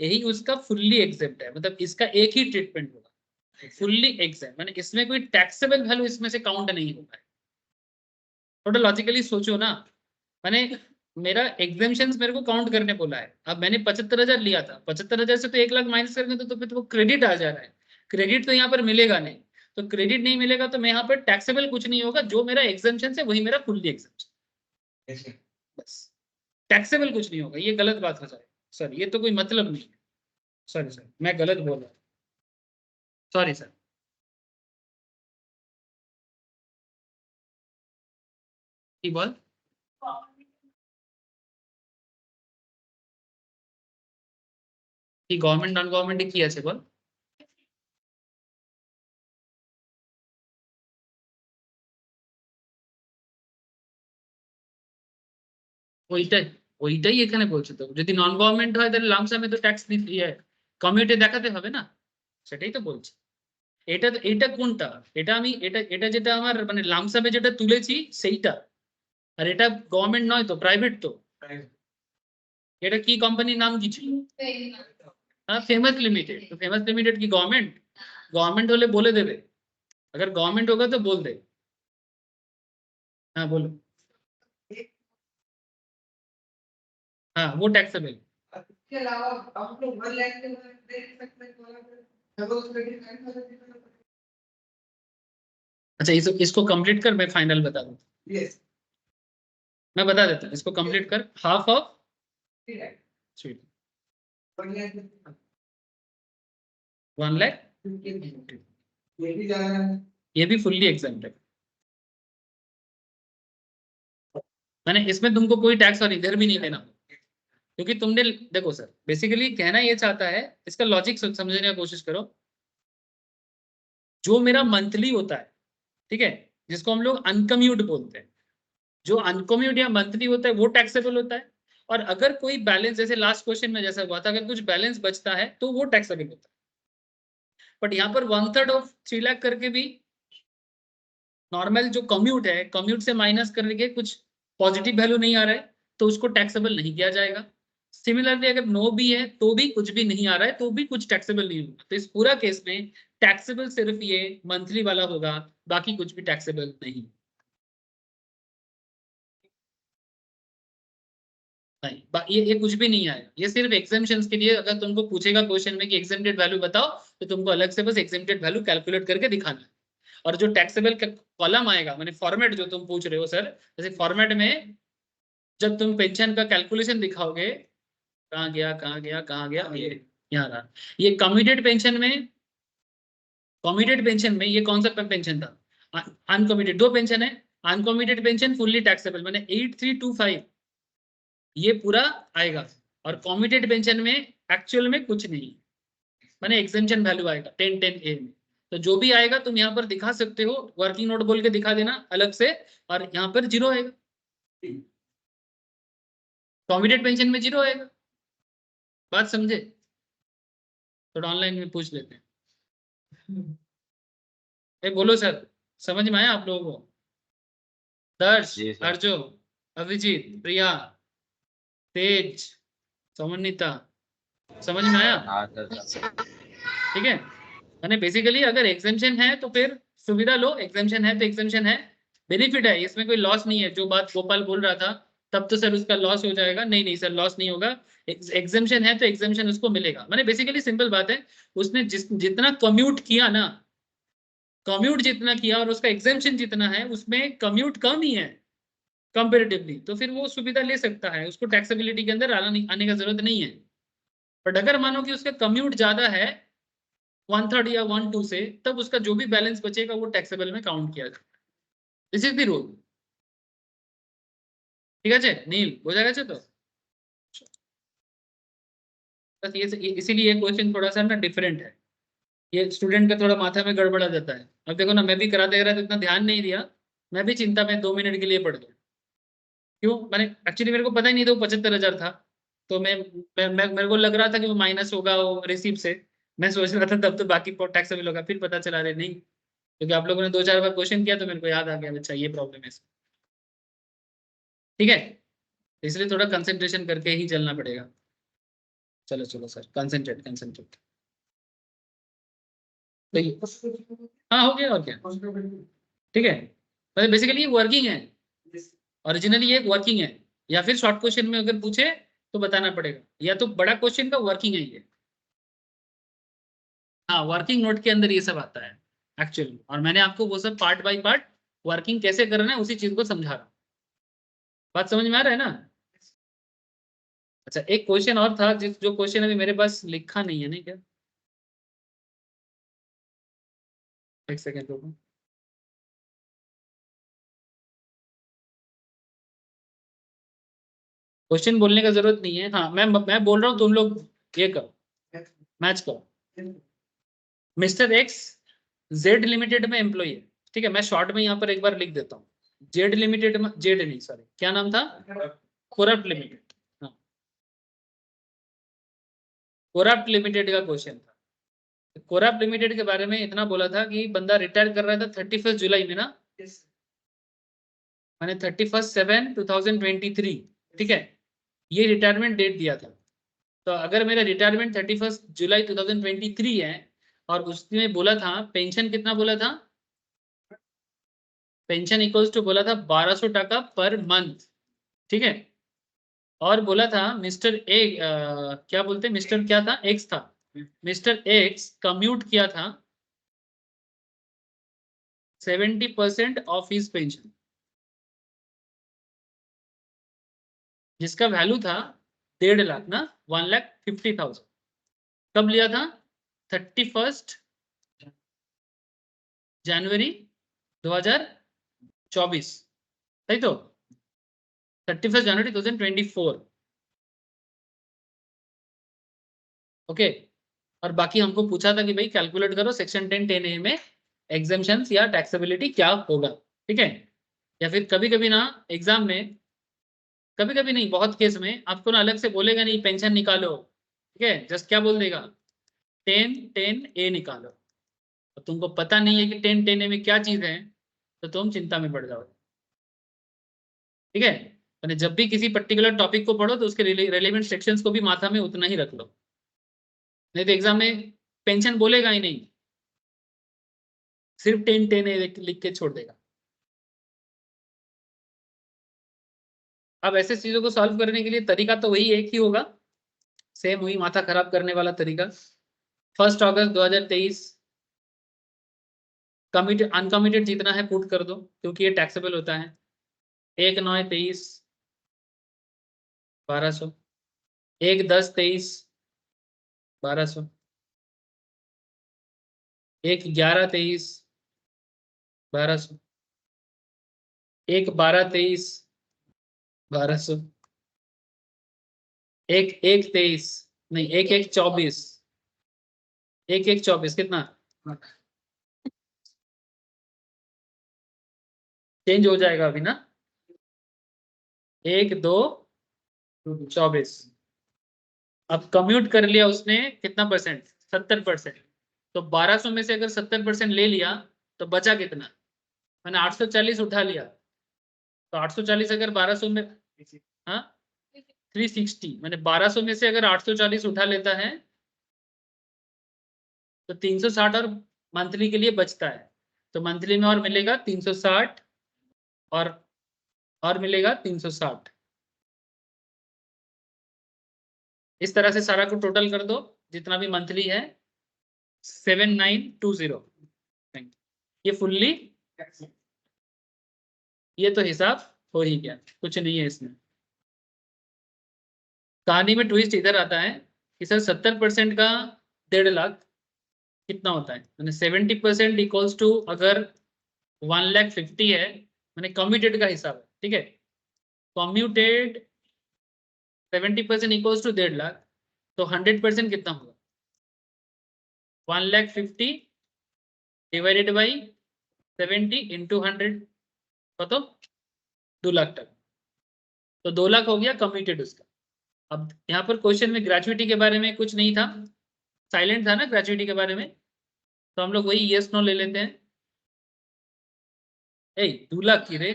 यही उसका फुल्ली एग्जेम्प्ट है, मतलब इसका एक ही ट्रीटमेंट होगा फुल्ली एग्जेम्प्ट, मैंने इसमें कोई टैक्सेबल वैल्यू इसमें से काउंट नहीं होगा। थोड़ा लॉजिकली सोचो ना, मैंने मेरा एग्जेम्पशंस मेरे को काउंट करने बोला है, अब मैंने 75,000 लिया था, 75,000 से तो 1 लाख माइनस करेंगे तो फिर तो वो क्रेडिट आ जा रहा है, क्रेडिट तो यहाँ पर मिलेगा नहीं, तो क्रेडिट नहीं मिलेगा तो मैं यहाँ पर टैक्सेबल कुछ नहीं होगा, जो मेरा एग्जेम्पशन है वही मेरा फुल्ली एग्जेम्पशन, बस टैक्सेबल कुछ नहीं होगा। ये गलत बात हो जाए सर, ये तो कोई मतलब नहीं है, सॉरी सर मैं गलत बोल रहा हूँ, सॉरी सर। की बोल কি গভর্নমেন্ট নন গভর্নমেন্টে কি আছে বল? ওইটাই ওইটাই এখানে বলছে, তো যদি নন গভর্নমেন্ট হয় তাহলে লামসামে তো ট্যাক্স দিতে কমিউনিটি দেখাতে হবে না, সেটাই তো বলছি। এটা এটা কোনটা, এটা আমি এটা এটা যেটা আমার মানে লামসামে যেটা তুলেছি সেইটা, আর এটা গভর্নমেন্ট নয় তো প্রাইভেট তো। এটা কি কোম্পানির নাম কি ছিল? হ্যাঁ फेमस लिमिटेड, तो फेमस लिमिटेड की गवर्नमेंट, गवर्नमेंट होले बोले देवे, अगर गवर्नमेंट होगा तो बोल दे। हाँ बोलो। हाँ वो टैक्सेबल। इसके अलावा हम लोग 1 लाख के देख सकते हैं तो उसमें अच्छा इसको कंप्लीट कर, मैं फाइनल बता दूं। यस मैं बता देता हूँ, इसको कंप्लीट कर, हाफ ऑफ 3 लाख 1 लाख ये भी जा रहा है, ये भी फुल्ली एग्जाम्प्ट है, मैंने इसमें तुमको कोई टैक्स और इधर भी नहीं देना, क्योंकि तुमने देखो सर बेसिकली कहना ये चाहता है, इसका लॉजिक समझने की कोशिश करो। जो मेरा मंथली होता है, ठीक है, जिसको हम लोग अनकम्यूट बोलते हैं, जो अनकम्यूट या मंथली होता है वो टैक्सेबल होता है, और अगर कोई बैलेंस जैसे लास्ट क्वेश्चन में जैसा हुआ था, अगर कुछ बैलेंस बचता है तो वो टैक्सेबल होता है। बट यहाँ पर 1/3 ऑफ 3 लाख करके भी नॉर्मल जो कम्यूट है, कम्यूट से माइनस करके कुछ पॉजिटिव वैल्यू नहीं आ रहा है तो उसको टैक्सेबल नहीं किया जाएगा। सिमिलरली अगर नो भी है तो भी कुछ भी नहीं आ रहा है तो भी कुछ टैक्सेबल नहीं होगा, तो इस पूरा केस में टैक्सेबल सिर्फ ये मंथली वाला होगा, बाकी कुछ भी टैक्सेबल नहीं। नहीं ये कुछ भी नहीं आएगा, ये सिर्फ एग्जेम्पशंस के लिए, अगर तुमको पूछेगा क्वेश्चन में कि एग्जेम्प्टेड वैल्यू बताओ तो तुमको अलग से बस एग्जेम्प्टेड वैल्यू कैलकुलेट करके दिखाना है, और जो टैक्सेबल का कॉलम आएगा, मैंने फॉर्मेट जो तुम पूछ रहे हो सर, जैसे फॉर्मेट में जब तुम पेंशन का कैलकुलेशन दिखाओगे, कहाँ गया कहाँ गया कहाँ गया, ये यहाँ रहा, ये कम्यूटेड पेंशन में, कम्यूटेड पेंशन में ये कौन सा पेंशन था, अनकम्यूटेड, दो पेंशन है, अनकम्यूटेड पेंशन फुल्ली टैक्सेबल मैंने 8325 ये पूरा आएगा, और कम्यूटेड पेंशन में एक्चुअल में कुछ नहीं, मैंने एग्जेम्पशन वैल्यू आएगा 1010A में, तो जो भी आएगा तुम यहाँ पर दिखा सकते हो, वर्किंग नोट बोल के दिखा देना अलग से, और यहाँ पर जीरो आएगा, कम्यूटेड पेंशन में जीरो आएगा, बात समझे? थोड़ा ऑनलाइन में पूछ लेते हैं। बोलो सर, समझ में आया आप लोगों को? दर्श, जी सर। अर्जो, अभिजीत, प्रिया, तेज, समझ नहीं था, समझ में आया? हाँ सर ठीक है, यानी बेसिकली अगर एग्जेम्पशन है तो फिर सुविधा लो, एग्जेम्पशन है तो एग्जेम्पशन है, बेनिफिट है, इसमें कोई लॉस नहीं है। जो बात गोपाल बोल रहा था तब तो सर उसका लॉस हो जाएगा, नहीं नहीं सर लॉस नहीं होगा, एग्जेम्पशन है तो एग्जेम्पशन उसको मिलेगा। मैंने बेसिकली सिंपल बात है, उसने जितना कम्यूट किया ना, कम्यूट जितना किया और उसका एग्जेम्पशन जितना है, उसमें कम्यूट कम ही है कंपेरेटिवली, तो फिर वो सुविधा ले सकता है, उसको टैक्सेबिलिटी के अंदर आने का जरूरत नहीं है। बट अगर मानो कि उसका कम्यूट ज्यादा है 1/3 या 1/2 से, तब उसका जो भी बैलेंस बचेगा वो टैक्सेबल में काउंट किया जाएगा। This is the rule. ठीक है नील, हो जाएगा तो बस ये इसीलिए क्वेश्चन थोड़ा सा ना डिफरेंट है, ये स्टूडेंट का थोड़ा माथा में गड़बड़ा जाता है। अब देखो ना, मैं भी कराते तो इतना ध्यान नहीं दिया, मैं भी चिंता में 2 मिनट के लिए पढ़ गया। क्यों? मैंने एक्चुअली मेरे को पता ही नहीं था वो 75,000 था, तो मेरे को लग रहा था कि वो माइनस होगा वो रिसीप्ट से, मैं सोच रहा था तब तो बाकी टैक्सेबल होगा, फिर पता चला रहे नहीं, क्योंकि आप लोगों ने 2-4 बार क्वेश्चन किया तो मेरे को याद आ गया, अच्छा ये प्रॉब्लम है। ठीक है, इसलिए थोड़ा कंसंट्रेशन करके ही चलना पड़ेगा। चलो चलो सर, कंसंट्रेट कंसंट्रेट। हाँ हो गया और क्या। ठीक है, मतलब बेसिकली ये वर्किंग है, ओरिजिनली ये वर्किंग है, या फिर शॉर्ट क्वेश्चन में अगर पूछे तो बताना पड़ेगा, या तो बड़ा क्वेश्चन का वर्किंग है ये। हाँ, वर्किंग नोट के अंदर ये सब आता है एक्चुअली, और मैंने आपको वो सब पार्ट बाय पार्ट वर्किंग कैसे करना है उसी चीज को समझा रहा हूँ। बात समझ में आ रहा है ना? अच्छा, एक क्वेश्चन और था जो क्वेश्चन अभी मेरे पास लिखा नहीं है, नहीं क्या, एक सेकेंड रुको। क्वेश्चन बोलने का जरूरत नहीं है, हाँ मैं बोल रहा हूँ, तुम लोग ये करो, मैच करो। मिस्टर एक्स जेड लिमिटेड में एम्प्लॉय है, ठीक है, मैं शॉर्ट में यहाँ पर एक बार लिख देता हूँ। जेड लिमिटेड में, जेड नहीं सॉरी, क्या नाम था? कोरप्ट लिमिटेड। हाँ, कोरप्ट लिमिटेड का क्वेश्चन था। कोरप्ट लिमिटेड के बारे में इतना बोला था कि बंदा रिटायर कर रहा था 31 जुलाई में ना, मैंने 31/7/2023, ठीक है, ये रिटायरमेंट डेट दिया था। तो अगर मेरा रिटायरमेंट 31 जुलाई 2023 है, और उसने बोला था पेंशन कितना बोला था, पेंशन इक्वल्स टू बोला था 1200 टका पर मंथ, ठीक है, और बोला था मिस्टर ए, क्या बोलते, मिस्टर क्या था, एक्स था, मिस्टर एक्स कम्यूट किया था 70% ऑफ हिज पेंशन, जिसका वैल्यू था 1.5 लाख ना, 1,50,000। कब लिया था? 31 जनवरी 2024, सही तो, 31 जनवरी 2024। ओके, और बाकी हमको पूछा था कि भाई कैलकुलेट करो सेक्शन 10(10)A में एग्जेम्पशंस या टैक्सेबिलिटी क्या होगा, ठीक है। या फिर कभी कभी ना एग्जाम में, कभी कभी नहीं, बहुत केस में आपको ना अलग से बोलेगा नहीं पेंशन निकालो, ठीक है, जस्ट क्या बोल देगा, 10(10)A निकालो। तो तुमको पता नहीं है कि 10(10)A में क्या चीज है, तो तुम चिंता में पड़ जाओगे। ठीक है, यानी जब भी किसी पर्टिकुलर टॉपिक को पढ़ो तो उसके रिलेवेंट सेक्शंस को भी माथा में उतना ही रख लो, नहीं तो एग्जाम में पेंशन बोलेगा ही नहीं, सिर्फ 10(10)A लिख के छोड़ देगा। अब ऐसे चीजों को सॉल्व करने के लिए तरीका तो वही एक ही होगा, सेम वही माथा खराब करने वाला तरीका। 1 अगस्त 2023 कमिटेड अनकमिटेड जितना है पुट कर दो, क्योंकि ये टैक्सेबल होता है। 1/9/23 1200, 1/10/23 1200, 1/11/23 1200, 1/12/23 1200, 1/1/23 नहीं, 1/1/24, 1/1/24 कितना चेंज हो जाएगा अभी ना, 1/2/24। अब कम्यूट कर लिया उसने कितना परसेंट, 70%, तो 1200 में से अगर 70% ले लिया तो बचा कितना, मैंने 840 उठा लिया, तो 840 अगर 1200 में, हाँ 360, मैंने 1200 में से अगर 840 उठा लेता है तो 360 और मंथली के लिए बचता है, तो मंथली में और मिलेगा 360 और मिलेगा 360। इस तरह से सारा को टोटल कर दो जितना भी मंथली है 7920। ये फुल्ली, ये तो हिसाब हो ही गया, कुछ नहीं है इसमें। कहानी में ट्विस्ट इधर आता है कि सर 70% का 1.5 लाख कितना होता है, मैंने 70% इक्वल्स टू अगर 1,50,000 है, मैंने कम्यूटेड का हिसाब है, ठीक है, कम्यूटेड 70% इक्वल्स टू 1.5 लाख, तो 100% कितना होगा 1,50,000 डिवाइडेड बाई 70 इंटू 100, तो 2 लाख तक, तो 2 लाख हो गया कम्यूटेड उसका। अब यहाँ पर क्वेश्चन में ग्रेचुइटी के बारे में कुछ नहीं था, साइलेंट था ना ग्रेचुइटी के बारे में, तो हम लोग वही यस नो ले लेते हैं। 2 लाख की रे,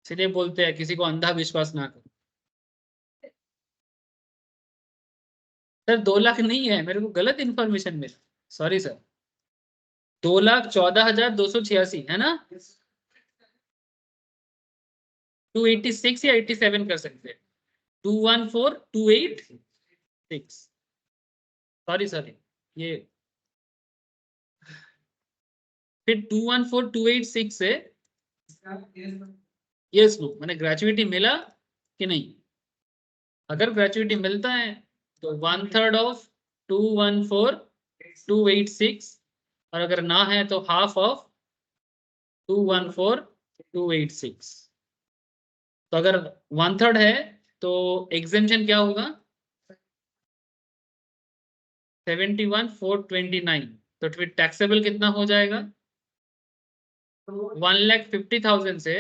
इसलिए बोलते हैं किसी को अंधा विश्वास ना करो। सर 2 लाख नहीं है, मेरे को गलत इन्फॉर्मेशन मिला, सॉरी सर, 2,14,286 है ना, 286 या 87 कर सकते हैं, 214,286, सॉरी सॉरी, ये फिर 214,286 से यस नो, मैंने ग्रेचुइटी मिला कि नहीं, अगर ग्रेचुइटी मिलता है तो 1/3 ऑफ 214,286, और अगर ना है तो हाफ ऑफ 214,286। तो अगर 1/3 है तो एग्जेम्पशन क्या होगा 71,429, तो फिर टैक्सेबल कितना हो जाएगा 1,50,000 से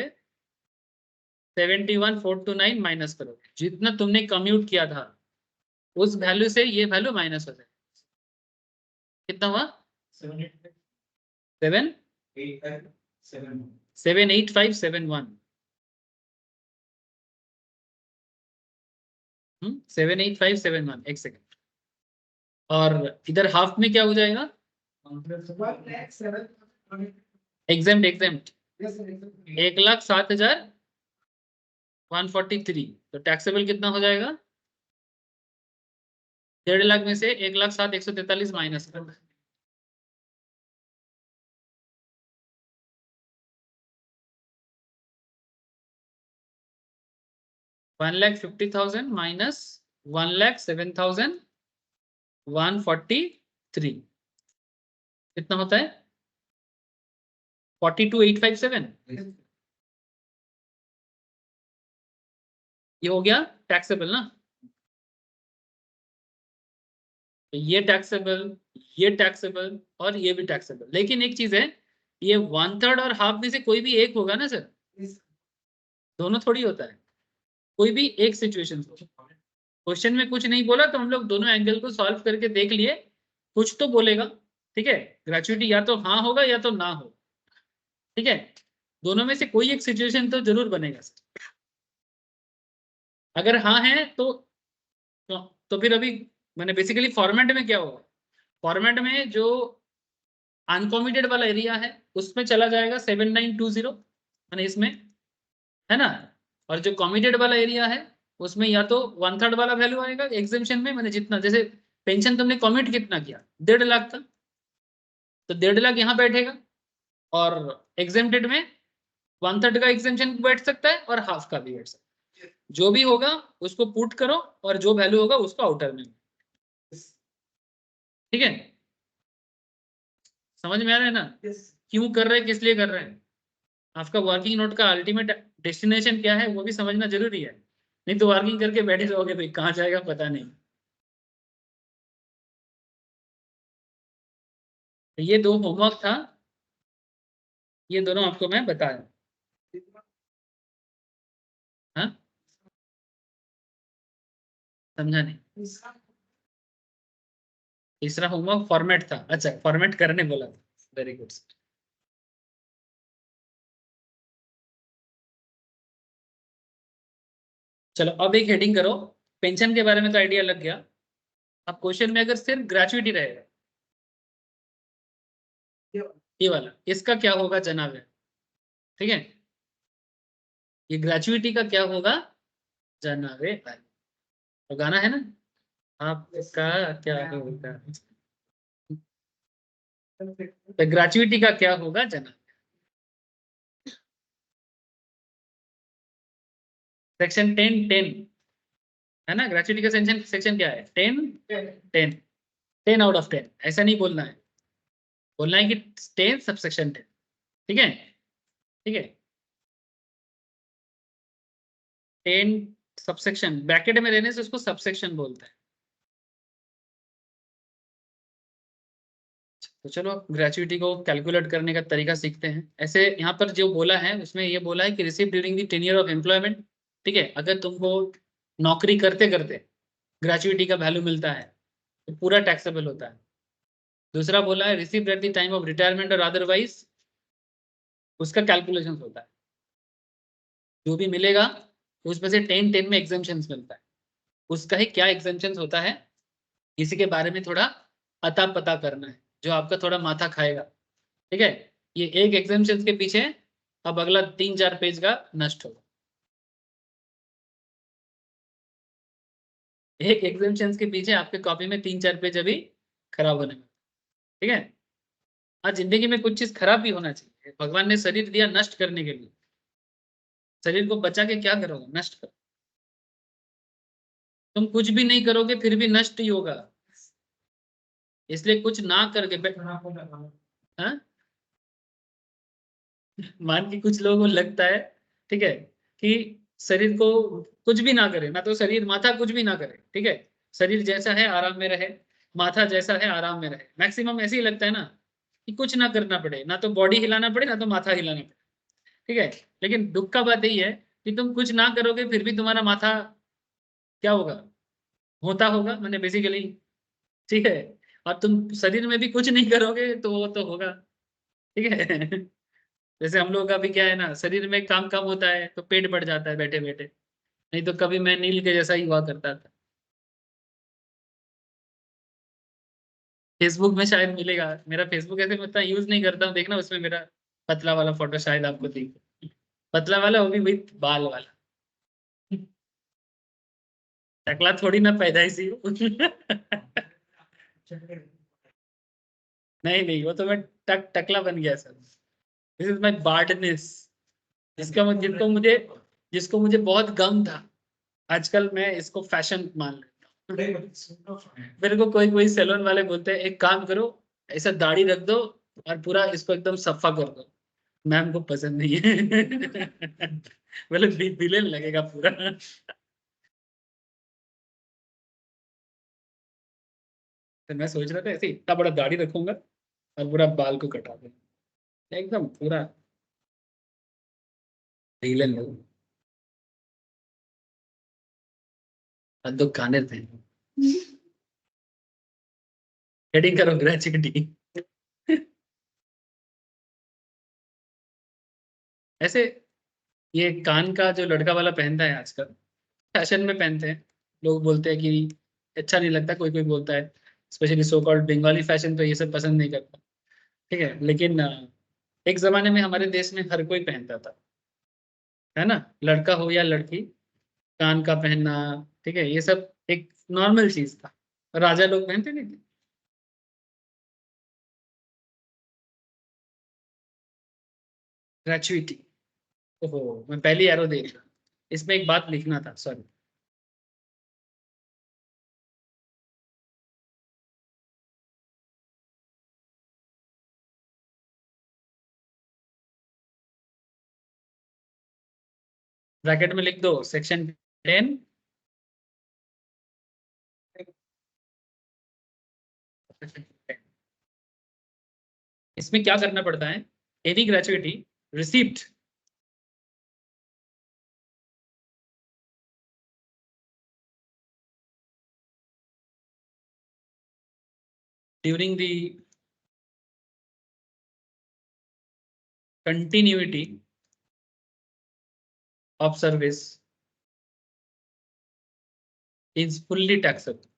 71,429 माइनस करो, जितना तुमने कम्यूट किया था उस वैल्यू से ये वैल्यू माइनस हो जाए, कितना हुआ 7,8571, 7,8571, एक सेकेंड, और इधर हाफ में क्या हो जाएगा एग्जाम्ट 1,07,143, तो टैक्सेबल कितना हो जाएगा 1.5 लाख में से 1,07,143 माइनस कर, $1,50,000 माइनस 1,07,143 कितना होता है 42,857, ये हो गया टैक्सेबल ना, तो ये टैक्सेबल और ये भी टैक्सेबल, लेकिन एक चीज है ये 1/3 और हाफ में से कोई भी एक होगा ना सर, दोनों थोड़ी होता है, कोई भी एक सिचुएशन। क्वेश्चन में कुछ नहीं बोला तो हम लोग दोनों एंगल को सॉल्व करके देख लिए, कुछ तो बोलेगा, ठीक है, ग्रेचुइटी या तो हाँ होगा या तो ना हो, ठीक है, दोनों में से कोई एक सिचुएशन तो जरूर बनेगा सर, अगर हाँ है तो फिर अभी मैंने बेसिकली फॉर्मेट में क्या होगा, फॉर्मेट में जो अनकॉमिटेड वाला एरिया है उसमें चला जाएगा 7920, मैंने इसमें है ना, और जो कॉमिटेड वाला एरिया है उसमें या तो 1/3 वाला वैल्यू आएगा एग्जेम्पशन में, मैंने जितना जैसे पेंशन तुमने कॉमिट कितना किया 1.5 लाख का, तो 1.5 लाख यहाँ बैठेगा, और एग्जेम्प्टेड में 1/3 का एग्जेम्पशन बैठ सकता है और हाफ का भी बैठ सकता है, जो भी होगा उसको पुट करो और जो वैल्यू होगा उसको आउटर में, ठीक है, समझ में आ रहा है ना, क्यों कर रहे हैं किस लिए कर रहे हैं, आपका वर्किंग नोट का अल्टीमेट डेस्टिनेशन क्या है वो भी समझना जरूरी है, नहीं तो वर्किंग करके बैठे रहोगे भाई कहाँ जाएगा पता नहीं। तो ये 2 होमवर्क था, ये दोनों आपको मैं बताया, हाँ समझा नहीं, तीसरा होमवर्क फॉर्मेट था, अच्छा फॉर्मेट करने बोला था, वेरी गुड। चलो अब एक हेडिंग करो, पेंशन के बारे में तो आइडिया लग गया। अब क्वेश्चन में अगर सिर्फ ग्रेचुइटी रहेगा, ये वाला, इसका क्या होगा जनाब? ठीक है, ये ग्रेचुइटी का क्या होगा जनाब? तो गाना है ना, आपका क्या होगा, तो ग्रेचुइटी का क्या होगा जनाब? सेक्शन 10 है ना, ग्रेचुइटी का सेक्शन सेक्शन क्या है? 10 10 आउट ऑफ 10, ऐसा नहीं बोलना है, बोलना है कि 10 सबसेक्शन 10। ठीक है, ठीक है, 10 सबसेक्शन ब्रैकेट में रहने से उसको सबसेक्शन बोलते हैं। तो चलो ग्रेचुइटी को कैलकुलेट करने का तरीका सीखते हैं। ऐसे यहाँ पर जो बोला है उसमें ये बोला है कि receive during the tenure of employment. ठीक है, अगर तुमको नौकरी करते करते ग्रेचुइटी का वैल्यू मिलता है तो पूरा टैक्सेबल होता है। दूसरा बोला है receive at the time of retirement और अदरवाइज, उसका कैलकुलेशन होता है, जो भी मिलेगा उसमें से 10 में एग्जाम्पशन मिलता है, उसका ही क्या एग्जाम्पशन होता है इसी के बारे में थोड़ा अता पता करना है, जो आपका थोड़ा माथा खाएगा। ठीक है, ये एक एग्जाम्पशन के पीछे अब अगला 3-4 पेज का नष्ट होगा, एक एग्जाम्पशन के पीछे आपके कॉपी में 3-4 पेज अभी खराब होने में। ठीक है, आज जिंदगी में कुछ चीज खराब भी होना चाहिए, भगवान ने शरीर दिया नष्ट करने के लिए, शरीर को बचा के क्या करोगे? नष्ट करो। तुम कुछ भी नहीं करोगे फिर भी नष्ट ही होगा, इसलिए कुछ ना करके हाँ? मान के कुछ लोगों को लगता है, ठीक है, कि शरीर को कुछ भी ना करे, ना तो शरीर माथा कुछ भी ना करे, ठीक है, शरीर जैसा है आराम में रहे, माथा जैसा है आराम में रहे। मैक्सिमम ऐसे ही लगता है ना कि कुछ ना करना पड़े, ना तो बॉडी हिलाना पड़े ना तो माथा हिलाना पड़े। ठीक है, लेकिन दुख का बात यही है कि तुम कुछ ना करोगे फिर भी तुम्हारा माथा क्या होगा? होता होगा, मैंने बेसिकली। ठीक है, और तुम शरीर में भी कुछ नहीं करोगे तो वो तो होगा। ठीक है जैसे हम लोग का भी क्या है ना, शरीर में काम कम होता है तो पेट बढ़ जाता है बैठे बैठे, नहीं तो कभी मैं नील के जैसा ही हुआ करता था। फेसबुक में शायद मिलेगा, मेरा फेसबुक ऐसे मैं उतना यूज नहीं करता हूँ, देखना उसमें मेरा पतला वाला फोटो शायद आपको दिखे, पतला वाला वो भी विथ बाल वाला, टकला थोड़ी ना पैदाइशी हूँ नहीं नहीं, वो तो मैं टकला बन गया sir, this is my baldness, जिसको मुझे बहुत गम था, आजकल मैं इसको फैशन मान लेता हूँ मेरे को कोई कोई सैलून वाले बोलते हैं एक काम करो, ऐसा दाढ़ी रख दो और पूरा इसको एकदम सफा कर दो। मैम को पसंद नहीं है बोले विलेन लगेगा पूरा तो मैं सोच रहा था ऐसे इतना बड़ा दाढ़ी रखूंगा और पूरा बाल को कटा दूंगा, एकदम पूरा विलेन लगूंगा। दो काने थे, हेडिंग करो ग्रेचुइटी ऐसे ये कान का जो लड़का वाला पहनता है आजकल, फैशन में पहनते हैं, लोग बोलते हैं कि अच्छा नहीं लगता, कोई कोई बोलता है, specially so called Bengali fashion तो ये सब पसंद नहीं करता। ठीक है, लेकिन एक जमाने में हमारे देश में हर कोई पहनता था, है ना, लड़का हो या लड़की, कान का पहनना, ठीक है, ये सब एक नॉर्मल चीज था, राजा लोग पहनते नहीं थे। ग्रेचुइटी, ओहो, मैं पहली एरो देख रहा, इसमें एक बात लिखना था, सॉरी। ब्रैकेट में लिख दो सेक्शन 10, इसमें क्या करना पड़ता है? Any gratuity received during the continuity of service is fully taxable.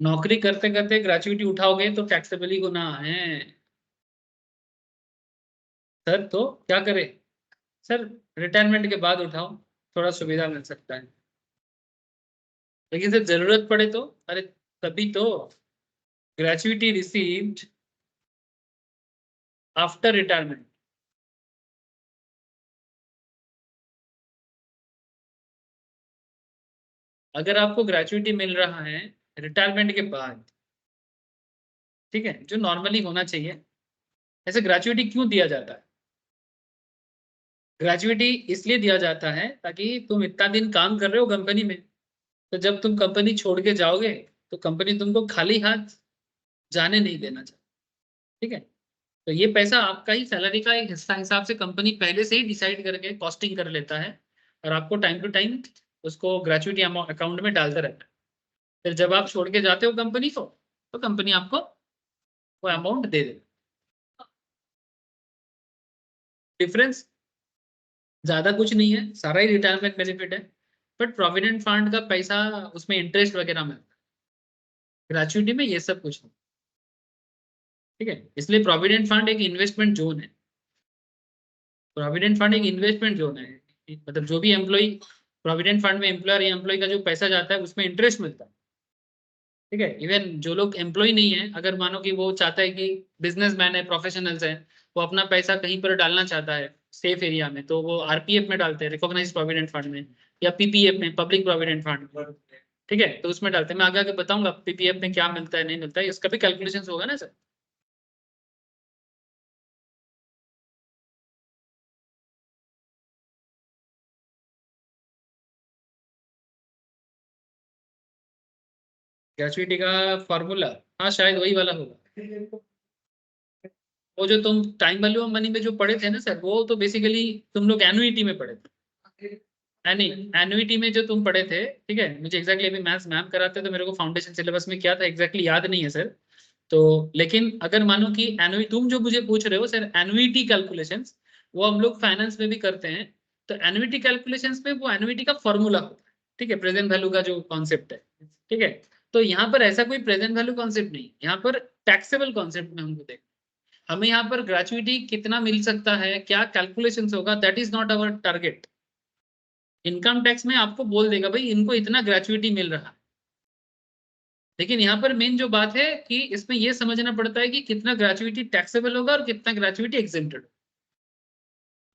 नौकरी करते करते ग्रेचुइटी उठाओगे तो टैक्सेबल ही गुना है सर। तो क्या करें सर? रिटायरमेंट के बाद उठाओ, थोड़ा सुविधा मिल सकता है। लेकिन सर जरूरत पड़े तो, अरे तभी तो ग्रेचुइटी रिसीव्ड आफ्टर रिटायरमेंट। अगर आपको ग्रेचुइटी मिल रहा है रिटायरमेंट के बाद, ठीक है, जो नॉर्मली होना चाहिए, ऐसे ग्रेचुइटी क्यों दिया जाता है? ग्रेचुइटी इसलिए दिया जाता है ताकि तुम इतना दिन काम कर रहे हो कंपनी में, तो जब तुम कंपनी छोड़ के जाओगे तो कंपनी तुमको खाली हाथ जाने नहीं देना चाहती। ठीक है, तो ये पैसा आपका ही सैलरी का एक हिस्सा हिसाब से कंपनी पहले से ही डिसाइड करके कॉस्टिंग कर लेता है, और आपको टाइम टू टाइम उसको ग्रेचुइटी अकाउंट में डालते रहता है। फिर जब आप छोड़ के जाते हो कंपनी को, तो कंपनी आपको वो अमाउंट दे देती। डिफरेंस ज्यादा कुछ नहीं है, सारा ही रिटायरमेंट बेनिफिट है, बट प्रोविडेंट फंड का पैसा उसमें इंटरेस्ट वगैरह मिलता है, ग्रेचुइटी में ये सब कुछ नहीं। ठीक है, इसलिए प्रोविडेंट फंड एक इन्वेस्टमेंट जोन है। प्रोविडेंट फंड एक इन्वेस्टमेंट जोन है, मतलब जो भी एम्प्लॉय प्रोविडेंट फंड में एम्प्लॉयर या एम्प्लॉय का जो पैसा जाता है उसमें इंटरेस्ट मिलता है। ठीक है, इवन जो लोग एम्प्लॉय नहीं है, अगर मानो कि वो चाहता है कि बिजनेसमैन है, प्रोफेशनल्स है, वो अपना पैसा कहीं पर डालना चाहता है सेफ एरिया में, तो वो आरपीएफ में डालते हैं, रिकॉग्नाइज प्रोविडेंट फंड में, या पीपीएफ में, पब्लिक प्रोविडेंट फंड में। ठीक है, तो उसमें डालते हैं। मैं आगे आगे बताऊंगा पीपीएफ में क्या मिलता है नहीं मिलता है, इसका भी कैलकुलेशन होगा ना सर। ग्रेचुइटी का फॉर्मूला, हाँ शायद वही वाला होगा। वो जो तुम टाइम वैल्यू ऑफ मनी में जो पढ़े थे ना सर, वो तो बेसिकली तुम लोग एनुइटी में पढ़े थे। एनुइटी में जो तुम पढ़े थे, ठीक है, मुझे एग्जैक्टली अभी मैथ्स मैम कराते तो मेरे को फाउंडेशन सिलेबस में क्या था एग्जैक्टली याद नहीं है सर। तो लेकिन अगर मानो कि एनुई तुम जो मुझे पूछ रहे हो सर एनुइटी कैलकुलेशंस, वो हम लोग फाइनेंस में भी करते हैं। तो एनुइटी कैलकुलेशंस में वो एनुइटी का फॉर्मूला होता है, ठीक है, प्रेजेंट वैल्यू का जो कॉन्सेप्ट है। ठीक है, तो यहाँ पर ऐसा कोई प्रेजेंट वैल्यू कॉन्सेप्ट नहीं, यहाँ पर टैक्सेबल कॉन्सेप्ट में हमको देख, हमें यहाँ पर ग्रेचुइटी कितना मिल सकता है, क्या कैलकुलेशंस होगा, that is not our target. Income tax में आपको बोल देगा भाई इनको इतना ग्रेचुइटी मिल रहा है, लेकिन यहाँ पर मेन जो बात है कि इसमें यह समझना पड़ता है कि कितना ग्रेचुइटी टैक्सेबल होगा और कितना ग्रेचुइटी एग्जेम्प्टेड।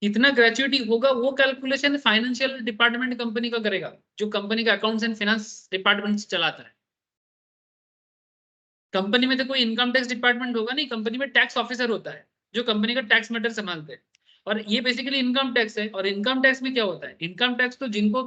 कितना ग्रेचुइटी होगा वो कैलकुलेशन फाइनेंशियल डिपार्टमेंट कंपनी का करेगा, जो कंपनी का अकाउंट्स एंड फाइनेंस डिपार्टमेंट चलाता है। कंपनी में तो कोई इनकम टैक्स डिपार्टमेंट होगा नहीं, कंपनी में टैक्स ऑफिसर होता है जो कंपनी का टैक्स मैटर संभालते हैं, और ये बेसिकली इनकम टैक्स है। और इनकम टैक्स में क्या होता है, इनकम टैक्स तो जिनको,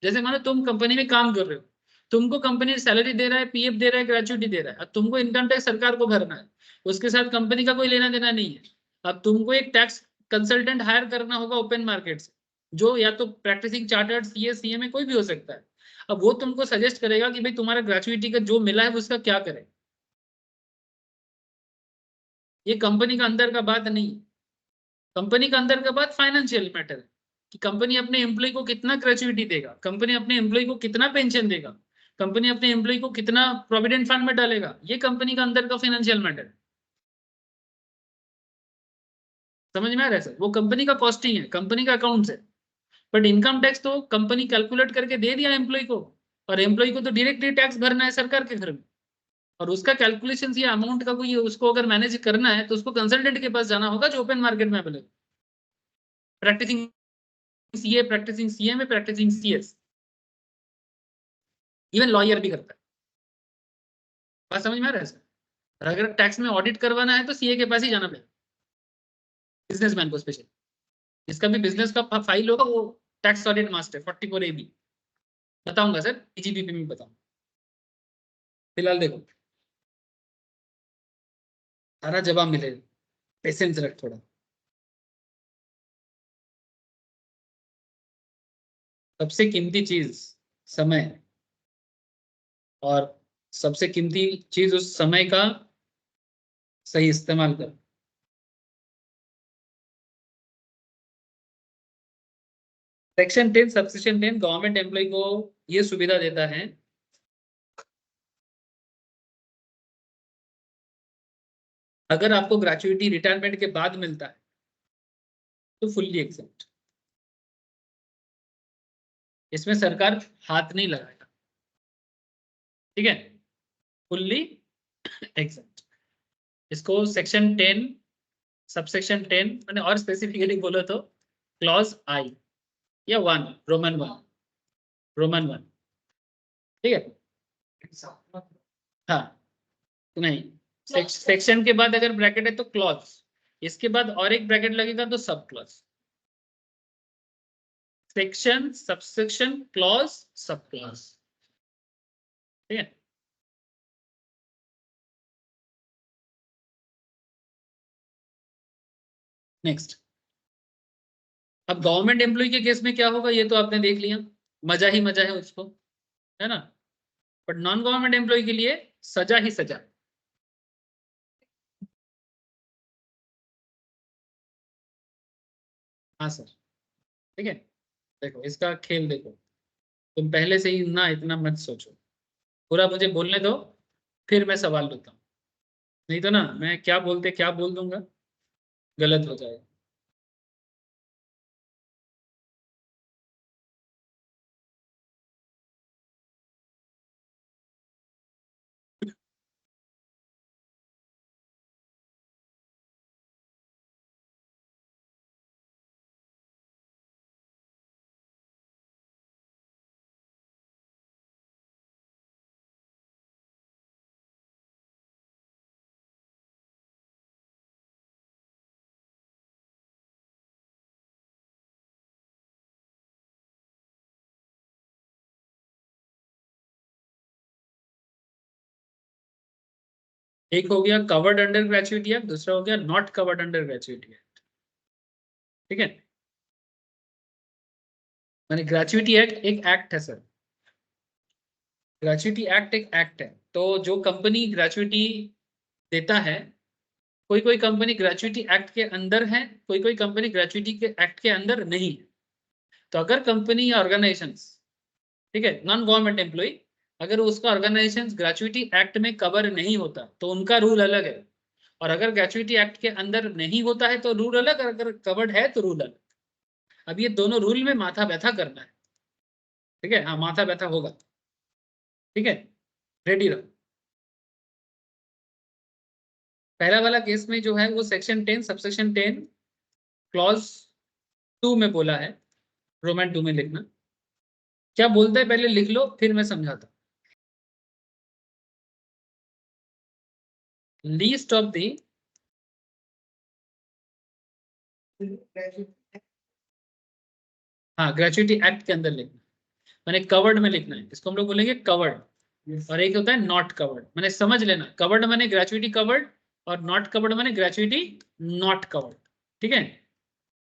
जैसे मानो तुम कंपनी में काम कर रहे हो, तुमको कंपनी सैलरी दे रहा है, पीएफ दे रहा है, ग्रेचुइटी दे रहा है, अब तुमको इनकम टैक्स सरकार को भरना है, उसके साथ कंपनी का कोई लेना देना नहीं है। अब तुमको एक टैक्स कंसल्टेंट हायर करना होगा ओपन मार्केट से, जो या तो प्रैक्टिसिंग चार्टर्ड सीए सीएमए कोई भी हो सकता है। अब वो तुमको सजेस्ट करेगा कि भाई तुम्हारा ग्रेचुइटी का जो मिला है उसका क्या करें। ये कंपनी का अंदर का बात नहीं, कंपनी का अंदर का बात फाइनेंशियल मैटर है कि कंपनी अपने एम्प्लॉय को कितना ग्रेचुइटी देगा, कंपनी अपने एम्प्लॉय को कितना पेंशन देगा, कंपनी अपने एम्प्लॉय को कितना प्रोविडेंट फंड में डालेगा, ये कंपनी का अंदर का फाइनेंशियल मैटर है। समझ में आ रहा है सर? वो कंपनी का कॉस्टिंग है, कंपनी का अकाउंट्स है, बट इनकम टैक्स तो कंपनी कैलकुलेट करके दे दिया एम्प्लॉय को, और एम्प्लॉय को तो डायरेक्टली टैक्स भरना है सरकार के घर में, और उसका कैलकुलेशन या अमाउंट का कोई उसको अगर मैनेज करना है तो उसको कंसल्टेंट के पास जाना होगा जो ओपन मार्केट में available, practising CA, practising CMA, practising CS, even lawyer भी करता है। बात समझ में आ रहा है सर? और अगर टैक्स में ऑडिट करवाना है तो सीए के पास ही जाना पड़ेगा, बिजनेसमैन को स्पेशल, जिसका भी बिजनेस का फाइल होगा वो टैक्स ऑडिट मास्टर 44AB। बताऊंगा सर, पीजीपीपी में बताऊंगा, फिलहाल देखो सारा जवाब मिलेगा, पेशेंस रख थोड़ा। सबसे कीमती चीज समय, और सबसे कीमती चीज उस समय का सही इस्तेमाल कर। सेक्शन 10 सबसेक्शन 10 गवर्नमेंट एम्प्लॉय को ये सुविधा देता है अगर आपको ग्रेचुइटी रिटायरमेंट के बाद मिलता है तो फुल्ली एग्जेम्प्ट, इसमें सरकार हाथ नहीं लगाएगा, ठीक है, फुल्ली एग्जेम्प्ट। इसको सेक्शन 10 सबसेक्शन 10 मैंने और स्पेसिफिकली बोला तो क्लॉज आई या 1 रोमन 1, ठीक है। हाँ नहीं, सेक्शन के बाद अगर ब्रैकेट है तो क्लॉज, इसके बाद और एक ब्रैकेट लगेगा तो sub clause, section subsection clause sub clause, ठीक है। नेक्स्ट, अब गवर्नमेंट एम्प्लॉय के केस में क्या होगा ये तो आपने देख लिया, मजा ही मजा है उसको, है ना। बट नॉन गवर्नमेंट एम्प्लॉय के लिए सजा ही सजा। हाँ सर, ठीक है। देखो इसका खेल देखो, तुम पहले से ही ना इतना मत सोचो, पूरा मुझे बोलने दो, फिर मैं सवाल लेता हूँ, नहीं तो ना मैं क्या बोलते क्या बोल दूंगा, गलत हो जाएगा। एक हो गया कवर्ड अंडर ग्रेचुइटी एक्ट, दूसरा हो गया not covered under gratuity act, ठीक है। माने ग्रेचुइटी एक्ट एक एक्ट है सर, ग्रेचुइटी एक्ट एक एक्ट है, तो जो कंपनी ग्रेचुइटी देता है, कोई कोई कंपनी ग्रेचुइटी एक्ट के अंदर है, कोई कोई कंपनी ग्रेचुइटी के एक्ट के अंदर नहीं है। तो अगर कंपनी या ऑर्गेनाइजेशन, ठीक है, नॉन गवर्नमेंट एम्प्लॉय, अगर उसका ऑर्गेनाइजेशन ग्रेचुइटी एक्ट में कवर नहीं होता तो उनका रूल अलग है, और अगर ग्रेचुइटी एक्ट के अंदर नहीं होता है तो रूल अलग, अगर कवर्ड है तो रूल अलग। अब ये दोनों रूल में माथा व्यथा करना है, ठीक है, हाँ माथा व्यथा होगा, ठीक है, रेडी रहो। पहला वाला केस में जो है वो सेक्शन 10 सबसेक्शन 10 क्लॉज 2 में बोला है, रोमन 2 में लिखना क्या बोलता है पहले लिख लो फिर मैं समझाता हूँ। लीस्ट ऑफ द, हाँ ग्रेचुइटी एक्ट के अंदर लिखना, मैंने कवर्ड में लिखना है, इसको हम लोग बोलेंगे कवर्ड, और एक होता है नॉट कवर्ड। मैंने समझ लेना, कवर्ड माने ग्रेचुइटी कवर्ड और नॉट कवर्ड माने ग्रेचुइटी नॉट कवर्ड, ठीक है।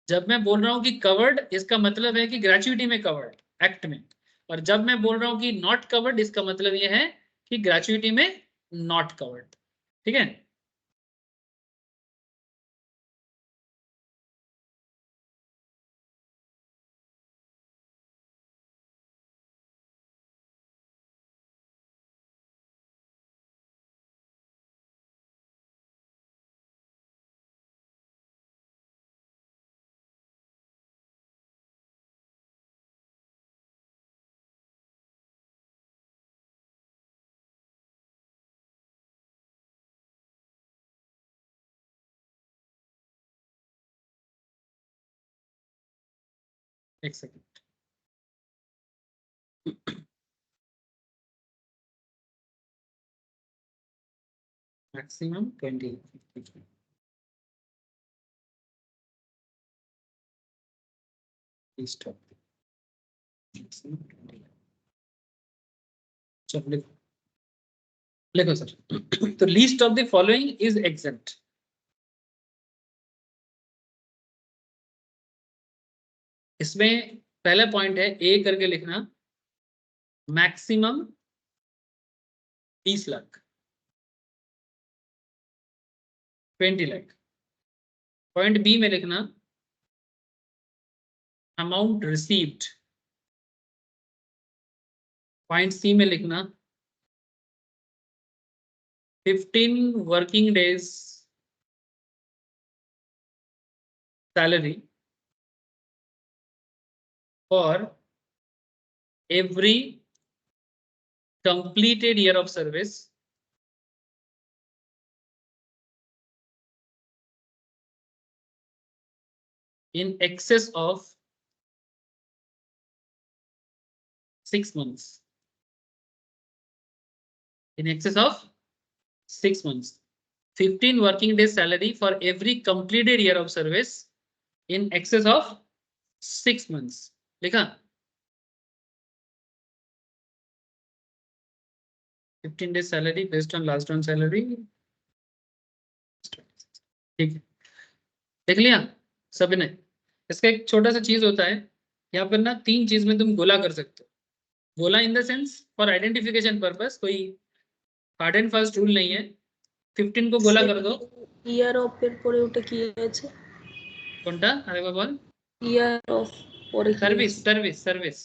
जब मैं बोल रहा हूँ कि कवर्ड, इसका मतलब है कि ग्रेचुइटी में कवर्ड एक्ट में, और जब मैं बोल रहा हूँ कि नॉट कवर्ड, इसका मतलब यह है कि ग्रेचुइटी में नॉट कवर्ड, ठीक है। एक सेकंड, मैक्सिमम 20, चलो लिखो, लिखो सर। तो list of the following is exempt, इसमें पहला पॉइंट है ए करके लिखना, maximum 20 lakh, 20 lakh. Point B में लिखना अमाउंट रिसीव्ड, पॉइंट सी में लिखना 15 working days salary for every completed year of service in excess of 6 months. In excess of 6 months. 15 working days salary for every completed year of service in excess of 6 months. लिखा 15 days salary based on last on salary. ठीक है, देख लिया सभी ने। इसका एक छोटा सा चीज होता है यहाँ पर ना, 3 चीज में तुम गोला कर सकते हो। गोला in the sense for identification purpose, कोई हार्ड एंड फास्ट रूल नहीं है। 15 को गोला कर दो। ইয়ার অফের পরে ওটা কি আছে? কোনটা আরেকবার বল। ইয়ার অফ পরে কি सर्विस আছে? Service service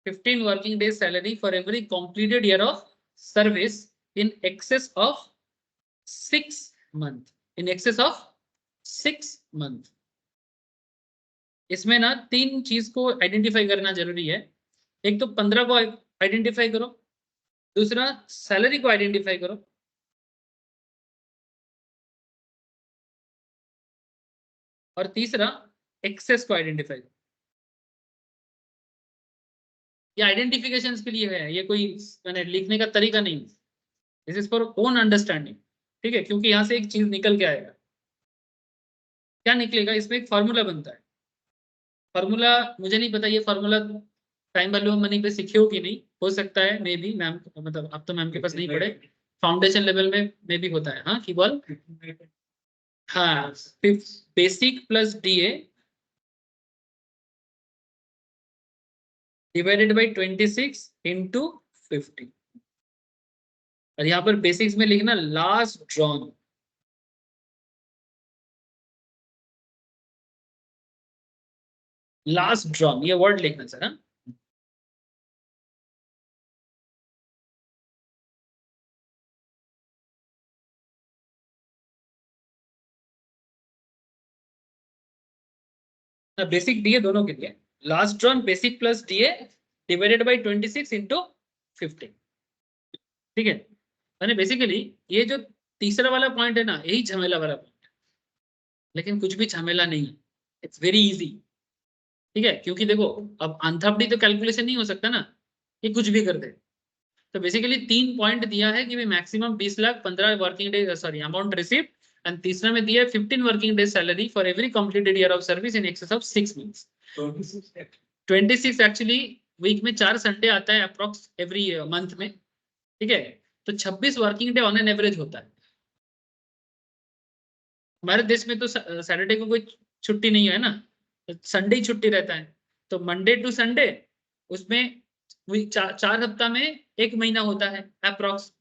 15 working days salary for every completed year of service in excess of 6 month, in excess of 6 month। इसमें ना 3 चीज को आइडेंटिफाई करना जरूरी है। एक तो 15 को आइडेंटिफाई करो, दूसरा सैलरी को आइडेंटिफाई करो, और तीसरा एक्सेस को आइडेंटिफाई करो। ये आइडेंटिफिकेशंस के लिए है, ये कोई मैंने लिखने का तरीका नहीं, this is for own understanding. ठीक है, क्योंकि यहां से एक चीज निकल के आएगा। क्या निकलेगा, इसमें एक फॉर्मूला बनता है। फॉर्मूला मुझे नहीं पता, ये formula time value of money पे सीखे हो कि नहीं, हो सकता है मे बी मैम, मतलब अब तो मैम के पास नहीं पढ़े, फाउंडेशन लेवल में मे भी होता है। हाँ की बोल। हाँ, basic plus DA divided by 26 into 50। और यहाँ पर बेसिक्स में लिखना लास्ट ड्रॉन, लास्ट ड्रॉन, ये वर्ड लिखना सर। हाँ, बेसिक डीए दोनों के लिए last drawn basic plus DA divided by 26 into 50। ठीक है, मैंने बेसिकली ये जो तीसरा वाला पॉइंट है ना, यही झमेला वाला पॉइंट है, लेकिन कुछ भी झमेला नहीं है, इट्स वेरी इजी। ठीक है, क्योंकि देखो अब अंथापड़ी तो कैलकुलेशन नहीं हो सकता ना, ये कुछ भी कर दे। तो बेसिकली 3 पॉइंट दिया है कि भाई maximum 20 lakh 15 working day, sorry amount receive, and तीसरा में दिया है 15 working days salary for every completed year of service in excess of 6 months. 26 actually week में 4 संडे आता है अप्रोक्स एवरी मंथ में। ठीक है, तो 26 working day on an average होता है। हमारे देश में तो सैटरडे को कोई छुट्टी नहीं है ना, संडे ही छुट्टी रहता है। तो मंडे टू संडे उसमें चार हफ्ता में 1 महीना होता है अप्रोक्स।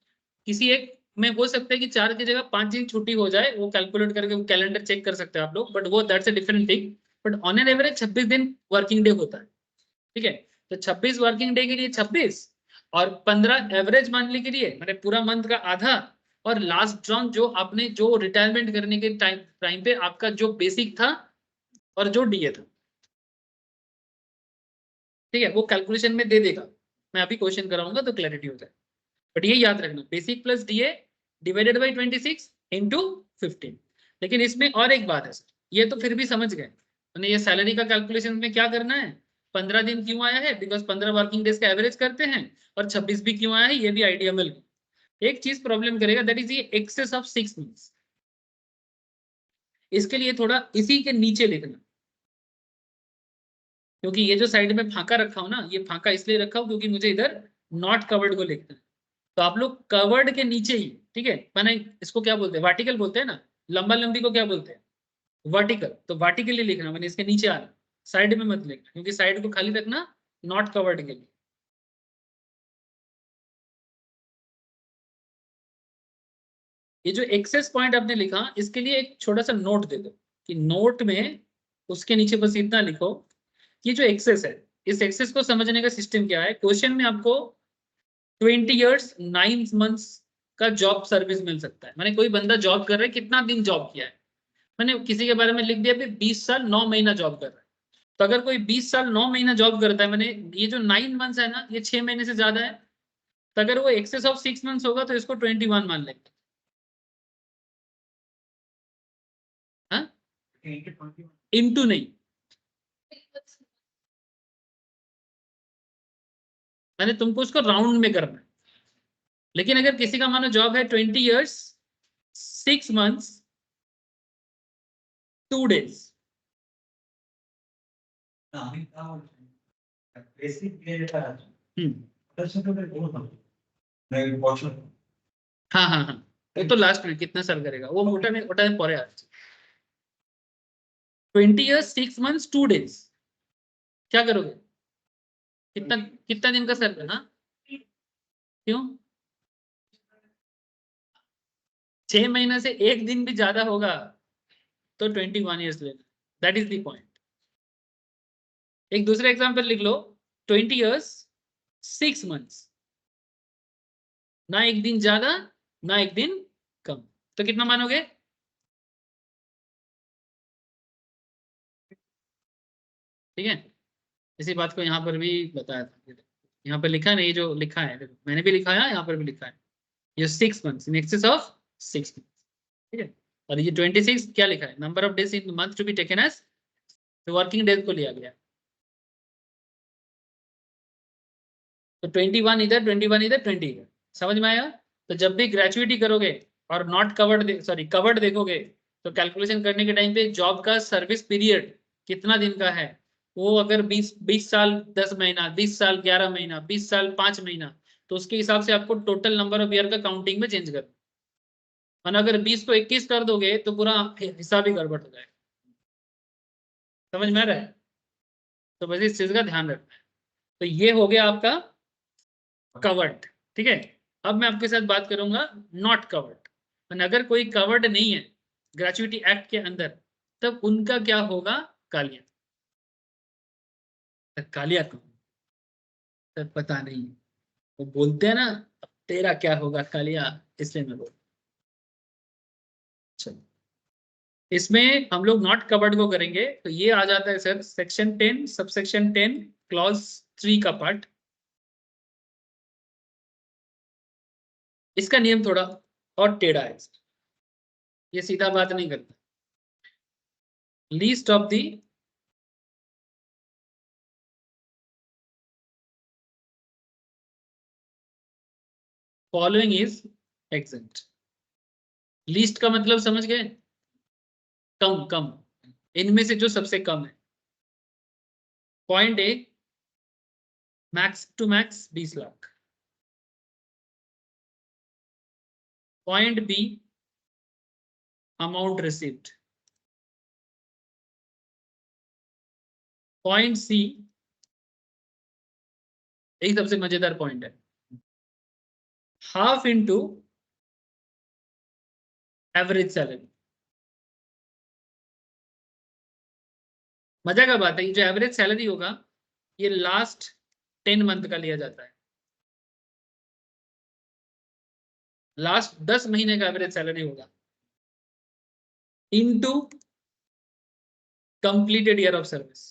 किसी एक में हो सकता है कि 4 की जगह 5 दिन छुट्टी हो जाए, वो कैलकुलेट करके कैलेंडर चेक कर सकते हैं आप लोग, बट वो that's a different thing. But on an average 26 दिन वर्किंग डे होता है। ठीक है, तो 26 वर्किंग डे के लिए 26 और 15 एवरेज मंथली के लिए, मतलब पूरा मंथ का आधा, और लास्ट ड्रॉन जो आपने जो रिटायरमेंट करने के टाइम पे आपका जो बेसिक था और जो डीए था। ठीक है, वो कैलकुलेशन में दे देगा, मैं अभी क्वेश्चन कराऊंगा तो क्लैरिटी हो जाए। बट ये याद रखना, basic plus DA divided by 26 into 15। लेकिन इसमें और एक बात है सर, ये तो फिर भी समझ गए, मैंने ये सैलरी का कैलकुलेशन में क्या करना है, 15 दिन क्यों आया है, बिकॉज 15 वर्किंग डेज का एवरेज करते हैं, और 26 भी क्यों आया है, ये भी आइडिया मिल गया। एक चीज प्रॉब्लम करेगा, दैट इज ये एक्सेस ऑफ 6 मंथ्स। इसके लिए थोड़ा इसी के नीचे लिखना, क्योंकि ये जो साइड में फांका रखा हूं ना, ये फांका इसलिए रखा हूं क्योंकि मुझे इधर नॉट कवर्ड को लिखना है। तो आप लोग कवर्ड के नीचे ही, ठीक है, मैंने इसको क्या बोलते हैं, वर्टिकल बोलते हैं ना, लंबा लंबी को क्या बोलते हैं, वर्टिकल। तो वर्टिकली लिखना, मैंने इसके नीचे आना, साइड में मत लिखना, क्योंकि साइड को खाली रखना नॉट कवर्ड के लिए। ये जो एक्सेस पॉइंट आपने लिखा, इसके लिए एक छोटा सा नोट दे दो कि नोट में उसके नीचे बस इतना लिखो कि जो एक्सेस है, इस एक्सेस को समझने का सिस्टम क्या है। क्वेश्चन में आपको 20 इयर्स 9 मंथ्स का जॉब सर्विस मिल सकता है। मैंने कोई बंदा जॉब कर रहा है, कितना दिन जॉब किया है, मैंने किसी के बारे में लिख दिया 20 साल 9 महीना जॉब कर रहा है। तो अगर कोई 20 साल 9 महीना जॉब करता है, मैंने ये जो 9 मंथ्स है ना, ये 6 महीने से ज्यादा है, तो अगर वो एक्सेस ऑफ 6 मंथ्स होगा तो इसको 21 मान लेंगे। हाँ, इंटू नहीं, मैंने तुमको उसको राउंड में करना है। लेकिन अगर किसी का मानो जॉब है 20 इयर्स 6 मंथ्स 2 डेज, हाँ हाँ हाँ, वो तो लास्ट में कितना सर करेगा वो मोटा में पड़े आज। 20 इयर्स 6 मंथ्स 2 डेज क्या करोगे, कितना कितना दिन का सर करना, क्यों 6 महीने से एक दिन भी ज्यादा होगा तो 21 इयर्स लेना, दैट इज द पॉइंट। एक दूसरा एग्जांपल लिख लो, 20 इयर्स 6 मंथ्स, ना एक दिन ज्यादा ना एक दिन कम, तो कितना मानोगे, ठीक है। इसी बात को यहाँ पर भी बताया था, यहाँ पर लिखा नहीं, जो लिखा है देखो, मैंने भी लिखा है, यहाँ पर भी लिखा है, ये 6 months in excess of 6 months, ठीक है। और ये 26 क्या लिखा है, number of days in month to be taken as, working days को लिया गया, तो 21 इधर 21 इधर 20 इधर, समझ में आया। तो जब भी ग्रेजुएटी करोगे और नॉट कवर्ड सॉरी कवर्ड देखोगे, तो कैलकुलेशन करने के टाइम पे जॉब का सर्विस पीरियड कितना दिन का है, वो अगर 20 साल 10 महीना, 20 साल 11 महीना, 20 साल 5 महीना, तो उसके हिसाब से आपको टोटल नंबर ऑफ ईयर का काउंटिंग में चेंज कर, और अगर 20 को 21 कर दोगे तो पूरा हिसाब ही गड़बड़ हो जाएगा। समझ में आ रहा है, तो बस इस चीज का ध्यान रखना है। तो ये हो गया आपका कवर्ड, ठीक है। अब मैं आपके साथ बात करूंगा नॉट कवर्ड, अगर कोई कवर्ड नहीं है ग्रेचुइटी एक्ट के अंदर, तब उनका क्या होगा, कालिया। कालिया कौन, तब पता नहीं, वो बोलते हैं ना अब तेरा क्या होगा कालिया, इसलिए मैं बोल, चलो इसमें हम लोग नॉट कवर्ड को करेंगे। तो ये आ जाता है सर सेक्शन 10 सबसेक्शन 10 क्लॉज 3 का पार्ट। इसका नियम थोड़ा और टेढ़ा है, ये सीधा बात नहीं करता। Least of the following is exempt. Least का मतलब समझ गए, कम कम, इनमें से जो सबसे कम है। Point A max to max 20 lakh, point B amount received, point C एक सबसे मजेदार पॉइंट है, हाफ इंटू एवरेज सैलरी। मजा का बात है, ये जो एवरेज सैलरी होगा ये लास्ट 10 मंथ का लिया जाता है, लास्ट 10 महीने का एवरेज सैलरी होगा into completed year of service.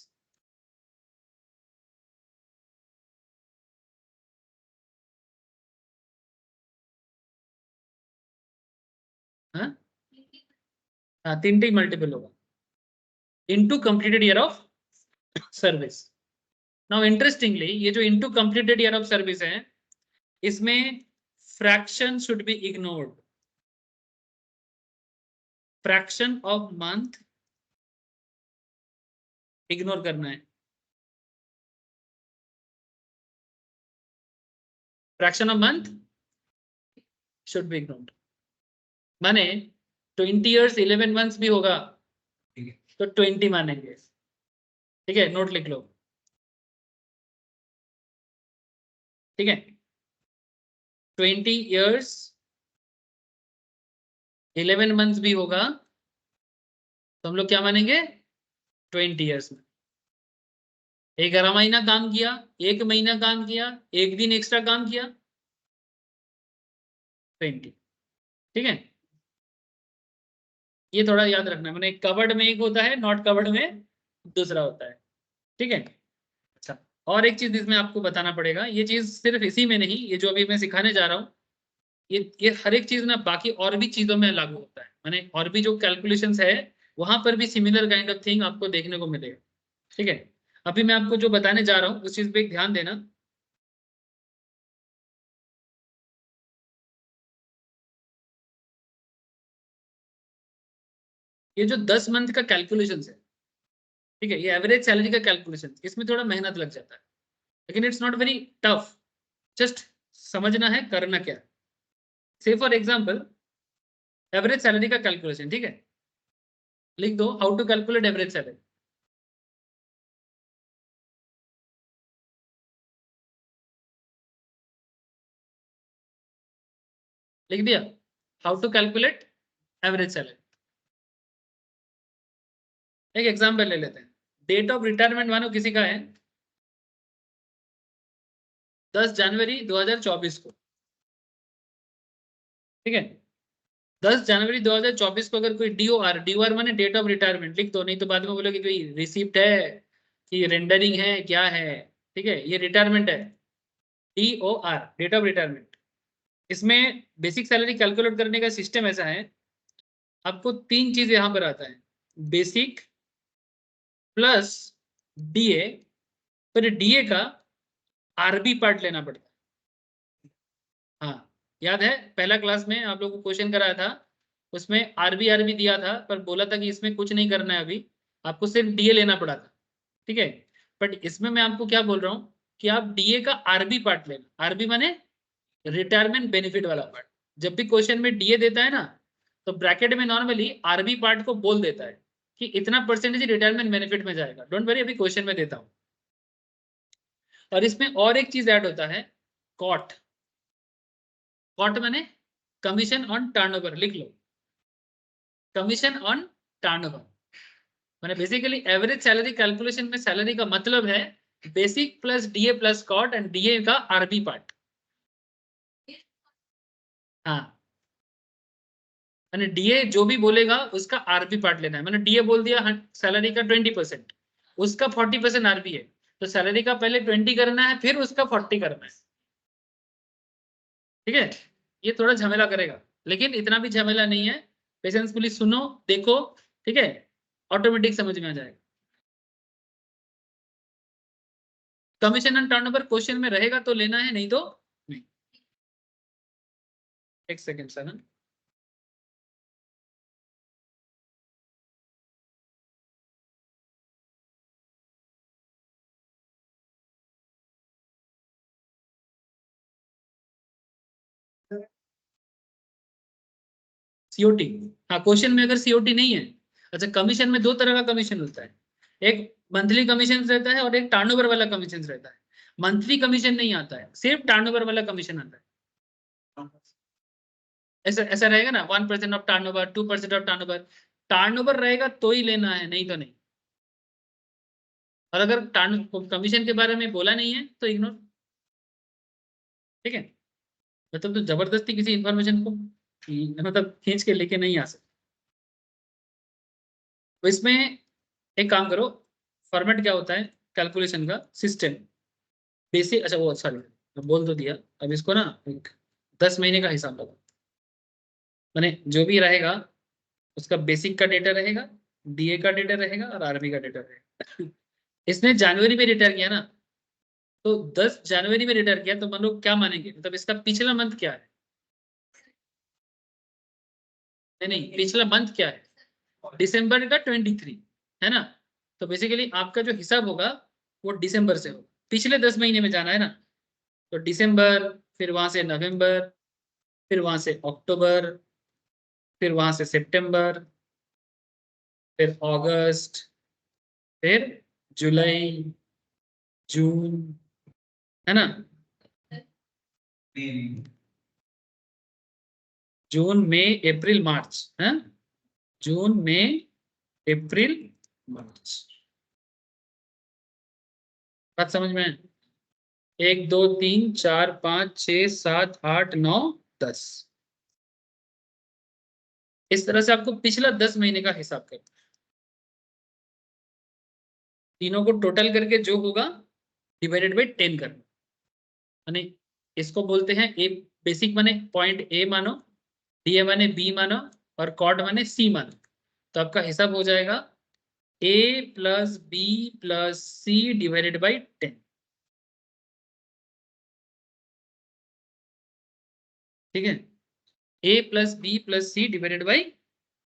हाँ, 3 मल्टीपल होगा into completed year of service. Now interestingly ये जो into completed year of service है, इसमें fraction should be ignored, fraction of month ignore करना है, fraction of month should be ignored. माने 20 years 11 months भी होगा तो 20 मानेंगे, ठीक है, नोट लिख लो, ठीक है। 20 इयर्स 11 मंथ्स भी होगा तो हम लोग क्या मानेंगे 20 ईयर्स में। 11 महीना काम किया, 1 महीना काम किया, 1 दिन एक्स्ट्रा काम किया, 20। ठीक है, ये थोड़ा याद रखना है। मैंने कवर्ड में एक होता है, नॉट कवर्ड में दूसरा होता है। ठीक है, अच्छा और एक चीज इसमें आपको बताना पड़ेगा, ये चीज सिर्फ इसी में नहीं, ये जो अभी मैं सिखाने जा रहा हूँ ये हर एक चीज ना बाकी और भी चीजों में लागू होता है। मैंने और भी जो कैलकुलेशंस है वहां पर भी सिमिलर काइंड ऑफ थिंग आपको देखने को मिलेगा। ठीक है, अभी मैं आपको जो बताने जा रहा हूँ उस चीज पे एक ध्यान देना। ये जो 10 मंथ का कैलकुलेशन है, ठीक है, ये एवरेज सैलरी का कैलकुलेशन, इसमें थोड़ा मेहनत लग जाता है, लेकिन it's not very tough, just समझना है करना क्या। Say for example average salary का कैलकुलेशन, ठीक है, लिख दो how to calculate average salary. लिख दिया, how to calculate average salary. एक एग्जाम्पल ले लेते हैं, डेट ऑफ रिटायरमेंट मानो किसी का है 10 जनवरी 2024 को। ठीक है, 10 जनवरी 2024 को अगर कोई डीओआर माने डेट ऑफ रिटायरमेंट लिख दो, नहीं तो बाद में बोलोगे कोई रिसिप्ट है कि रेंडरिंग है क्या है। ठीक है, ये रिटायरमेंट है, डीओआर डेट ऑफ रिटायरमेंट। इसमें बेसिक सैलरी कैलकुलेट करने का सिस्टम ऐसा है, आपको 3 चीज यहां पर आता है, बेसिक प्लस डीए, फिर डीए का आरबी पार्ट लेना पड़ता है। हाँ याद है, पहला क्लास में आप लोगों को क्वेश्चन कराया था, उसमें आरबी दिया था पर बोला था कि इसमें कुछ नहीं करना है, अभी आपको सिर्फ डीए लेना पड़ा था। ठीक है, बट इसमें मैं आपको क्या बोल रहा हूँ कि आप डीए का आरबी पार्ट लेना। आरबी माने रिटायरमेंट बेनिफिट वाला पार्ट। जब भी क्वेश्चन में डीए देता है ना, तो ब्रैकेट में नॉर्मली आरबी पार्ट को बोल देता है कि इतना परसेंटेज रिटायरमेंट बेनिफिट में जाएगा। डोंट वरी, अभी क्वेश्चन में देता हूँ। और इसमें और एक चीज ऐड होता है, कॉट। कॉट माने कमीशन ऑन टर्नओवर, लिख लो, कमीशन ऑन टर्नओवर। माने बेसिकली एवरेज सैलरी कैलकुलेशन में सैलरी का मतलब है basic plus DA plus COT and DA का आरबी पार्ट। हाँ, मैंने डीए जो भी बोलेगा उसका आरबी पार्ट लेना है। मैंने डीए बोल दिया सैलरी का 20%, उसका 40% आरबी है, तो सैलरी का पहले 20 करना है फिर उसका 40 करना है। ठीक है, ये थोड़ा झमेला करेगा लेकिन इतना भी झमेला नहीं है, पेशेंसफुली सुनो देखो। ठीक है, ऑटोमेटिक समझ में आ जाएगा। कमीशन एंड टर्नओवर क्वेश्चन में रहेगा तो लेना है, नहीं तो नहीं। एक सेकेंड सर, सीओटी। हाँ, क्वेश्चन में अगर सीओटी नहीं है, अच्छा कमीशन में 2 तरह का कमीशन होता है, एक मंथली कमीशन रहता है और एक टर्नओवर वाला कमीशन रहता है। मंथली कमीशन नहीं आता है, सिर्फ टर्नओवर वाला कमीशन आता है। ऐसा ऐसा रहेगा ना, 1% of turnover, 2% of turnover. Turnover रहेगा तो ही लेना है, नहीं तो नहीं। और अगर टर्न कमीशन के बारे में बोला नहीं है तो इग्नोर। ठीक है, मतलब तो जबरदस्ती किसी इंफॉर्मेशन को मतलब खींच के लेके नहीं आ सकते। तो इसमें एक काम करो, फॉर्मेट क्या होता है कैलकुलेशन का सिस्टम, बेसिक। अच्छा वो सॉरी बोल तो दिया, अब इसको ना एक 10 महीने का हिसाब लगाओ। मैंने जो भी रहेगा उसका बेसिक का डेटा रहेगा, डीए का डेटा रहेगा और आरबी का डेटा रहेगा। इसने जनवरी में रिटायर किया ना, तो 10 जनवरी में रिटायर किया तो मान लो क्या मानेंगे, मतलब इसका पिछला मंथ क्या है। नहीं नहीं, पिछला मंथ क्या है, दिसंबर का 23 है ना। तो बेसिकली आपका जो हिसाब होगा वो दिसंबर से होगा, पिछले 10 महीने में जाना है ना। तो दिसंबर, फिर वहां से नवंबर, फिर वहां से अक्टूबर, फिर वहां से सितंबर, फिर अगस्त, फिर जुलाई, जून, है ना। जून मई अप्रैल मार्च है, जून मई अप्रैल मार्च। बात समझ में? 1 2 3 4 5 6 7 8 9 10। इस तरह से आपको पिछला 10 महीने का हिसाब करना, तीनों को टोटल करके जो होगा डिवाइडेड बाई 10 करना। यानी इसको बोलते हैं ए, बेसिक माने पॉइंट ए मानो, डी माने बी मानो, और कॉर्ड माने सी मानो। तो आपका हिसाब हो जाएगा a plus B plus C divided by 10। ठीक है, a plus B plus C divided by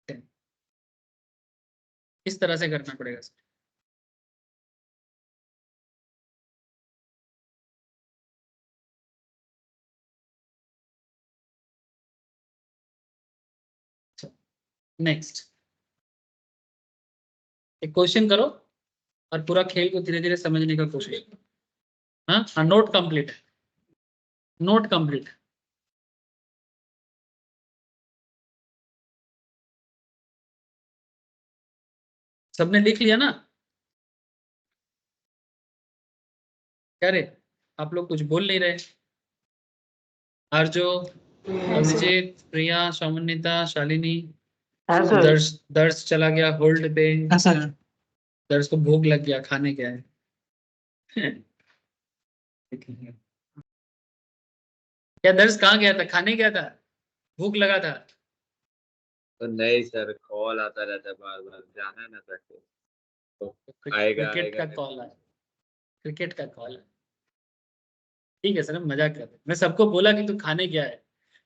10, इस तरह से करना पड़ेगा। नेक्स्ट एक क्वेश्चन करो और पूरा खेल को धीरे धीरे समझने का कोशिश करो। हाँ, नोट कंप्लीट, नोट कंप्लीट। सबने लिख लिया ना? क्या रे, आप लोग कुछ बोल नहीं रहे? आरजो, अभिजीत, प्रिया, सौमन्यता, शालिनी, दर्श, दर्श चला गया होल्ड पे। दर्श को भूख लग गया, खाने क्या है? क्या दर्श कहाँ गया था? खाने गया था? भूख लगा था? तो नहीं सर, कॉल आता रहता है बार बार, जाना है ना प्रैक्टिस, तो आएगा क्रिकेट का आएगा। कॉल है, क्रिकेट का कॉल है। ठीक है सर, हम मजाक कर रहे हैं। मैं सबको बोला कि तू खाने गया है,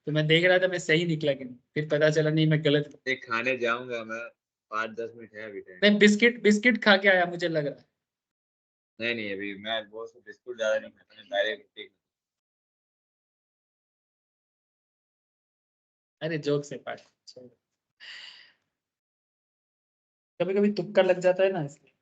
तो मैं देख रहा था मैं सही निकला कि नहीं, फिर पता चला नहीं मैं गलत। एक खाने जाऊंगा मैं, 5-10 मिनट है अभी टाइम। नहीं, बिस्किट बिस्किट खा के आया मुझे लग रहा है। नहीं नहीं, अभी मैं बहुत से बिस्कुट ज्यादा नहीं खाता, मैं डायरेक्ट रोटी। अरे जोक से पार्ट, कभी कभी तुक्का लग जाता है ना, इसलिए।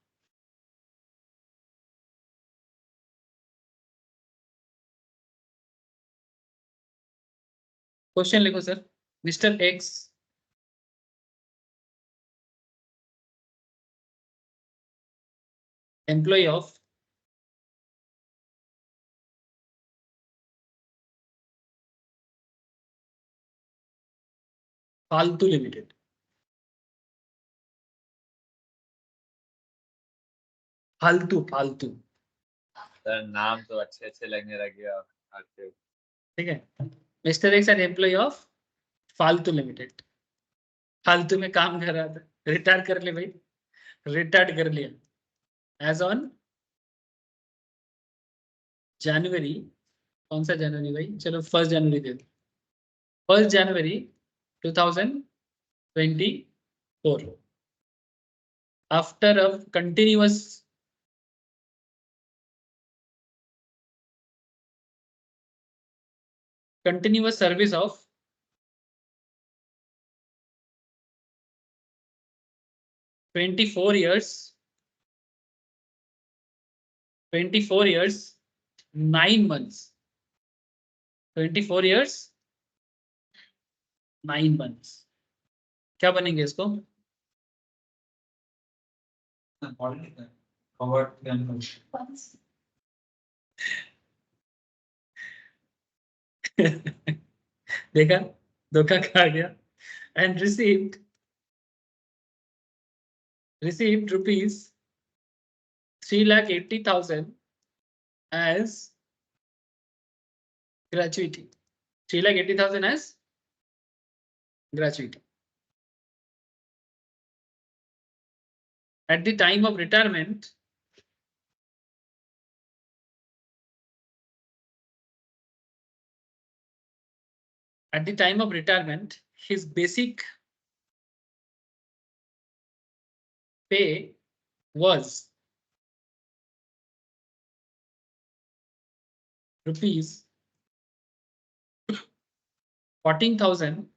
क्वेश्चन लिखो sir. Mister X employee of Faltu limited. फालतू फालतू, सर नाम तो अच्छे अच्छे लगने लग गया आपके। ठीक है। Mister X an employee of Faltu limited, फालतू में काम कर रहा था, रिटायर कर ले भाई, रिटायर कर लिया। एज ऑन जनवरी, कौन सा जनवरी भाई, चलो 1 जनवरी दे दो, 1 जनवरी 2024, after a continuous service of 24 years, 24 years 9 months, 24 years 9 months, क्या बनेंगे इसको? देखा, धोखा खा गया। And received rupees 3,80,000 as gratuity, 3,80,000 as gratuity. At the time of retirement, his basic pay was rupees 14,000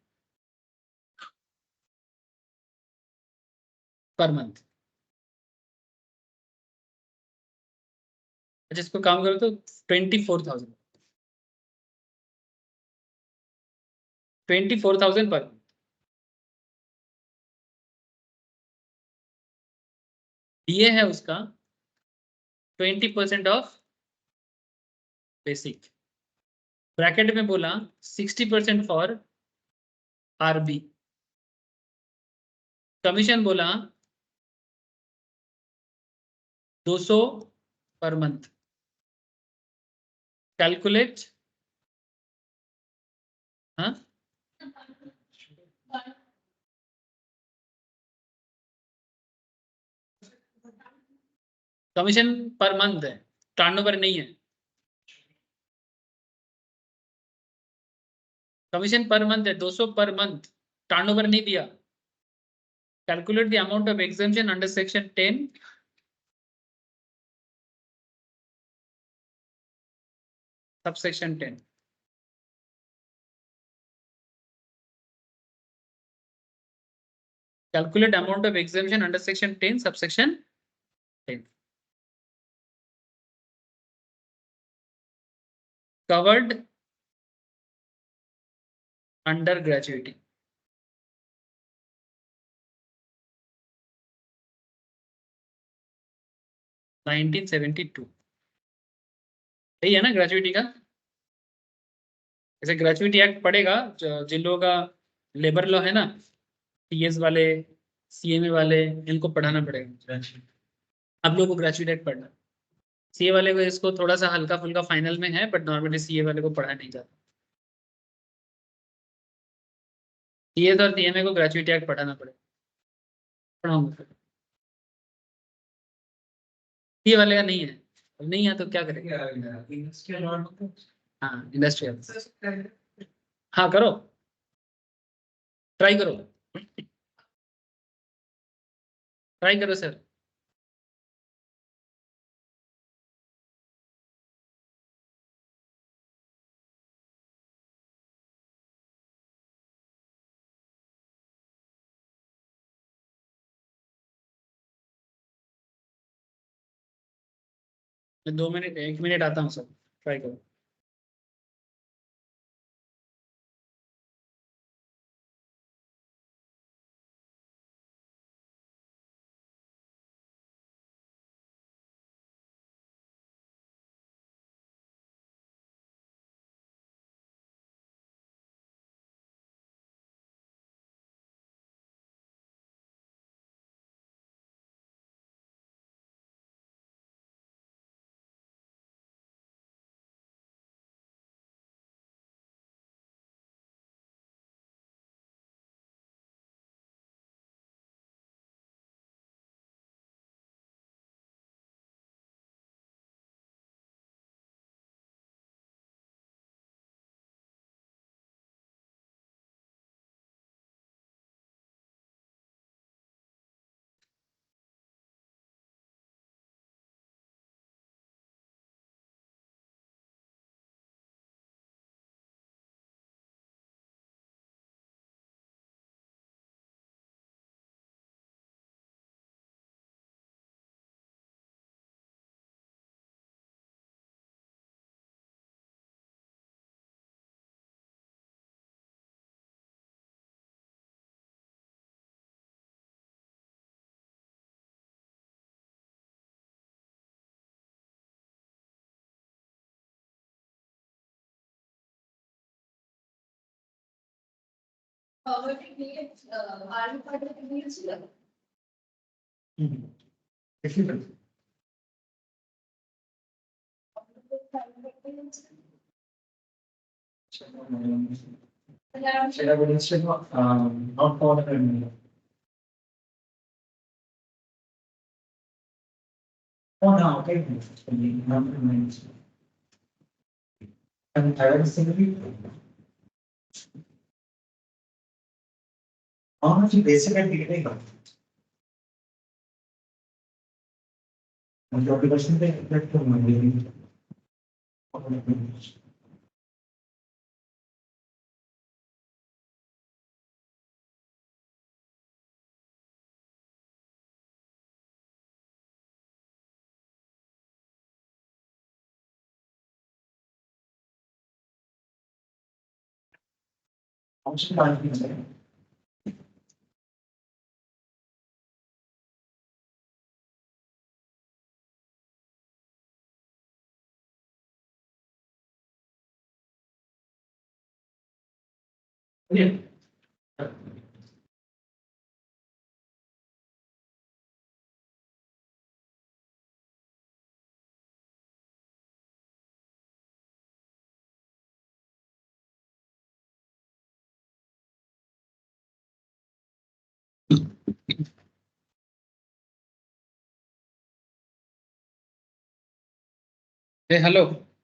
per month। जिसको काम करो तो 24,000 पर। डीए है उसका 20% ऑफ बेसिक, ब्रैकेट में बोला 60% फॉर आरबी, कमीशन बोला 200 पर मंथ, कैलकुलेट, हाँ कमीशन पर मंथ है, टर्नओवर नहीं है, कमीशन पर मंथ है 200 पर मंथ, टर्नओवर नहीं दिया। Calculate the amount of exemption under section 10 subsection 10। Calculate amount of exemption under section 10 subsection 10. Covered under gratuity. (1972) सही है ना ग्रेजुएटी का? ऐसे ग्रेजुएटी एक्ट पड़ेगा जिन लोगों का लेबर लॉ है ना, टीएस वाले, सीएमए वाले, इनको पढ़ाना पड़ेगा। आप लोगों को ग्रेजुएट एक्ट पढ़ना, सीए वाले को इसको थोड़ा सा हल्का फुल्का फाइनल में है, बट नॉर्मली सीए वाले को पढ़ा नहीं जाता। टीएस और सीएमए को ग्रेजुएटी एक्ट पढ़ाना पड़ेगा, पढ़ाऊंगा। सीए वाले का नहीं है, नहीं है तो क्या करेंगे? हाँ इंडस्ट्रियल, हाँ करो, ट्राई करो, ट्राई करो सर। मैं 2 मिनट 1 मिनट आता हूँ सर, ट्राई करो। Oh no, okay. And Thailand simply. How much basic and technical? And your question they reflect on my living. How much time? Hello,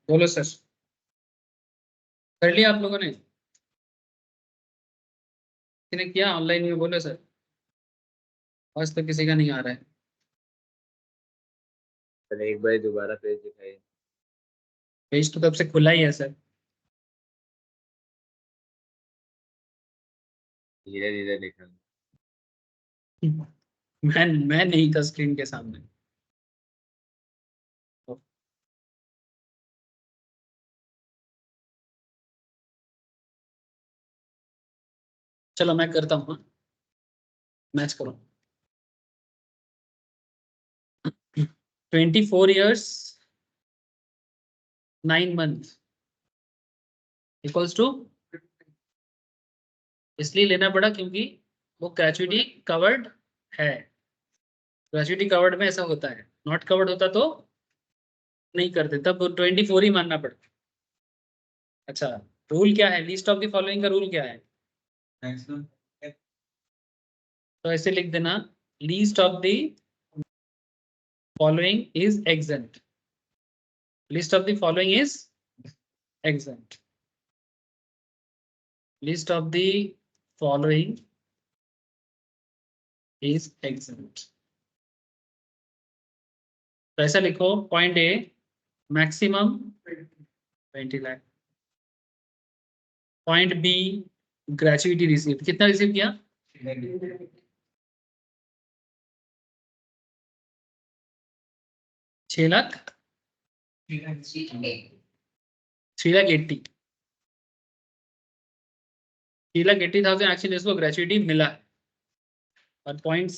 बोलो sir, कर लिया आप लोगों ने? किसने किया ऑनलाइन में? बोलो सर, आज तो किसी का नहीं आ रहा है। सर एक बार दोबारा पेज दिखाइए। पेज तो तब से खुला ही है सर। धीरे धीरे लिखा। मैं नहीं था स्क्रीन के सामने। चलो मैं करता हूँ, मैच करो। 24 years 9 month इक्वल्स टू, इसलिए लेना पड़ा क्योंकि वो ग्रेचुइटी कवर्ड है। ग्रेचुइटी कवर्ड में ऐसा होता है, नॉट कवर्ड होता तो नहीं करते, तब 24 ही मानना पड़ता। अच्छा, रूल क्या है? लीस्ट ऑफ द फॉलोइंग का रूल क्या है? तो ऐसे लिख देना, list of the following is exempt. List of the following is exempt. List of the following is exempt. तो ऐसा लिखो, point A maximum 20 lakh. Point B gratuity receive, कितना रिसीव किया? 6 लाख 3,80,000 एक्चुअली इसको ग्रेचुइटी मिला है। और पॉइंट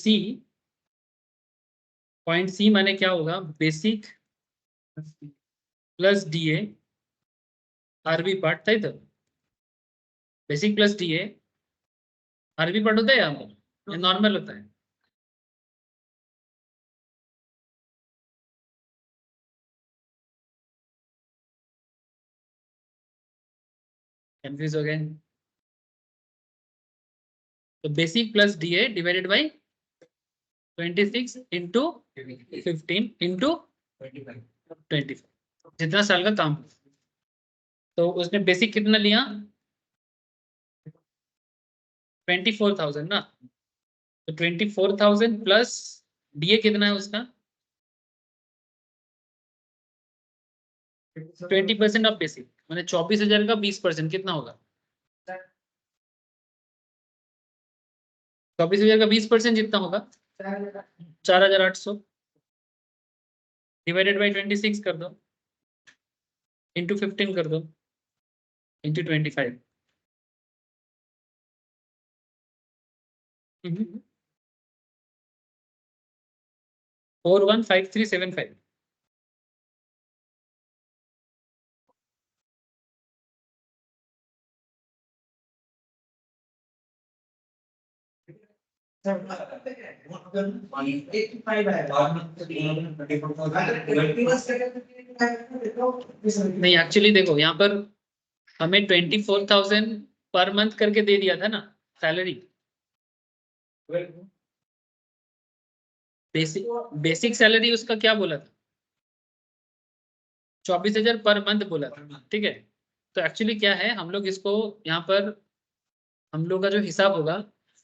सी माने क्या होगा? Basic plus DA RB part था इधर। Basic plus DA RB part होता है यहाँ पर, ये नॉर्मल होता है। कंफ्यूज हो गए? तो basic plus DA divided by 26 into 15 into 25, जितना साल का काम। तो उसने बेसिक कितना लिया? 24,000 ना। तो 24,000 प्लस डीए कितना है उसका? 20% ऑफ बेसिक, मैंने 24,000 का 20% कितना होगा? 24,000 का 20% जितना होगा 4,800 डिवाइडेड बाई 26 कर दो, इंटू 15 कर दो, इंटू 25। 415375। नहीं एक्चुअली देखो यहाँ पर हमें 24,000 पर मंथ करके दे दिया था ना सैलरी। बेसिक सैलरी उसका क्या बोला था? 24,000 पर मंथ बोला था, ठीक है। तो एक्चुअली क्या है, हम लोग इसको यहाँ पर हम लोग का जो हिसाब होगा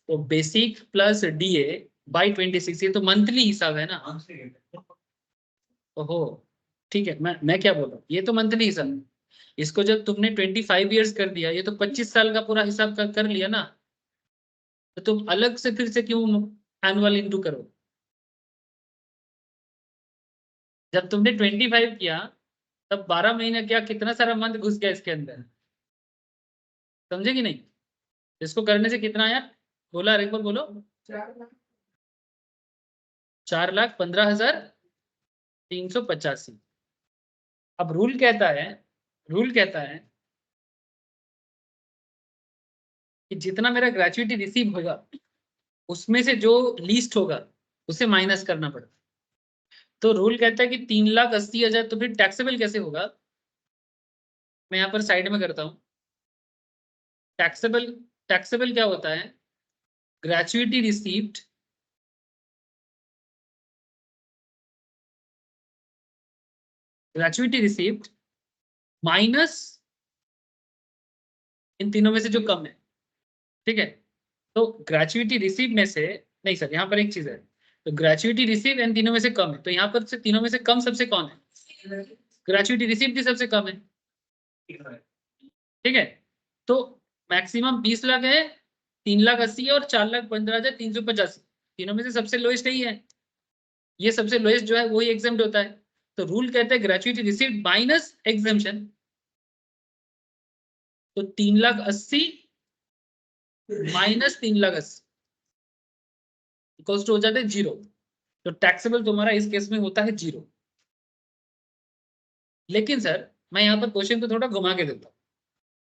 वो बेसिक प्लस डीए बाई 26, ये तो मंथली हिसाब है ना। ओहो, ठीक है, मैं क्या बोल रहा हूँ, ये तो मंथली हिसाब है। इसको जब तुमने 25 ईयर्स कर दिया, ये तो 25 साल का पूरा हिसाब कर लिया ना। तो तुम अलग से फिर से क्यों एनुअल इंटू करो? जब तुमने 25 किया तब 12 महीने क्या, कितना सारा मंथ घुस गया इसके अंदर, समझे कि नहीं? इसको करने से कितना आया? बोला, एक बार बोलो। 4,15,385। अब रूल कहता है कि जितना मेरा ग्रेचुइटी रिसीव होगा उसमें से जो लीस्ट होगा उसे माइनस करना पड़ता। तो रूल कहता है कि 3,80,000, तो फिर टैक्सेबल कैसे होगा? मैं यहाँ पर साइड में करता हूँ। टैक्सेबल क्या होता है? ग्रेचुइटी रिसीव्ड माइनस इन तीनों में से जो कम है, ठीक है। तो ग्रेचुइटी रिसीव में से, नहीं सर, यहाँ पर एक चीज है, तो ग्रेचुइटी रिसीव इन तीनों में से कम है, तो यहाँ पर से तीनों में से कम सबसे कौन है? ग्रेचुइटी रिसीव भी सबसे कम है, ठीक है। तो मैक्सिमम 20 लाख है, 3,80,000 और 4,15,385, तीनों में से सबसे लोएस्ट ही है। ये सबसे लोएस्ट जो है वही एग्जाम्प्ट होता है। तो रूल कहता है ग्रेचुइटी रिसीव्ड माइनस एग्जाम्पशन, तो 3,80,000 माइनस 3,80,000 इक्वल्स टू हो जाता है 0। तो टैक्सेबल तुम्हारा इस केस में होता है 0। लेकिन सर मैं यहाँ पर क्वेश्चन को थोड़ा घुमा के देता हूँ,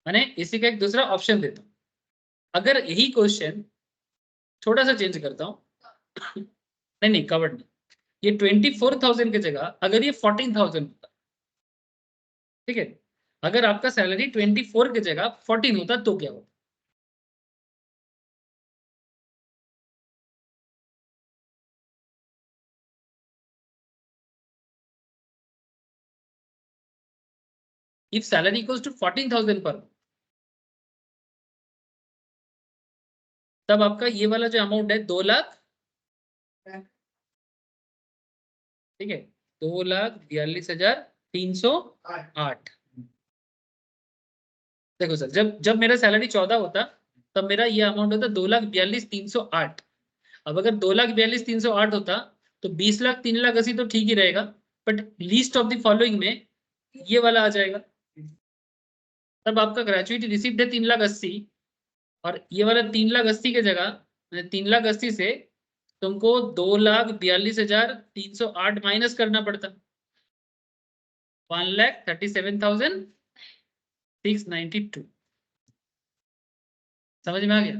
मैंने इसी का एक दूसरा ऑप्शन देता हूँ। अगर यही क्वेश्चन थोड़ा सा चेंज करता हूँ नहीं कवर्ड नहीं, ये 24,000 की जगह अगर ये 14,000 होता, ठीक है, अगर आपका सैलरी 24 की जगह 14 होता तो क्या होता? If salary equals to 14,000 पर, तब आपका ये वाला जो अमाउंट है 2 लाख, ठीक है, 2,42,308। देखो सर, जब मेरा सैलरी 14 होता तब मेरा ये अमाउंट होता 2,42,308। अब अगर 2,42,308 होता तो 20,03,80,000 तो ठीक ही रहेगा, but least of the following में ये वाला आ जाएगा। तब आपका ग्रेचुइटी रिसीव्ड है 3,80,000 और ये वाला 3,80,000 की जगह 3,80,000 से तुमको 2,42,308 माइनस करना पड़ता, 1,37,692। समझ में आ गया?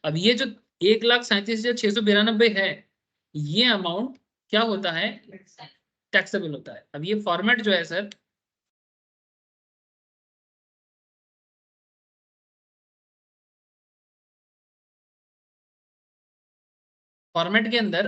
अब ये जो 1,37,692 है, ये अमाउंट क्या होता है? टैक्सेबल होता है। अब ये फॉर्मेट जो है सर, फॉर्मेट के अंदर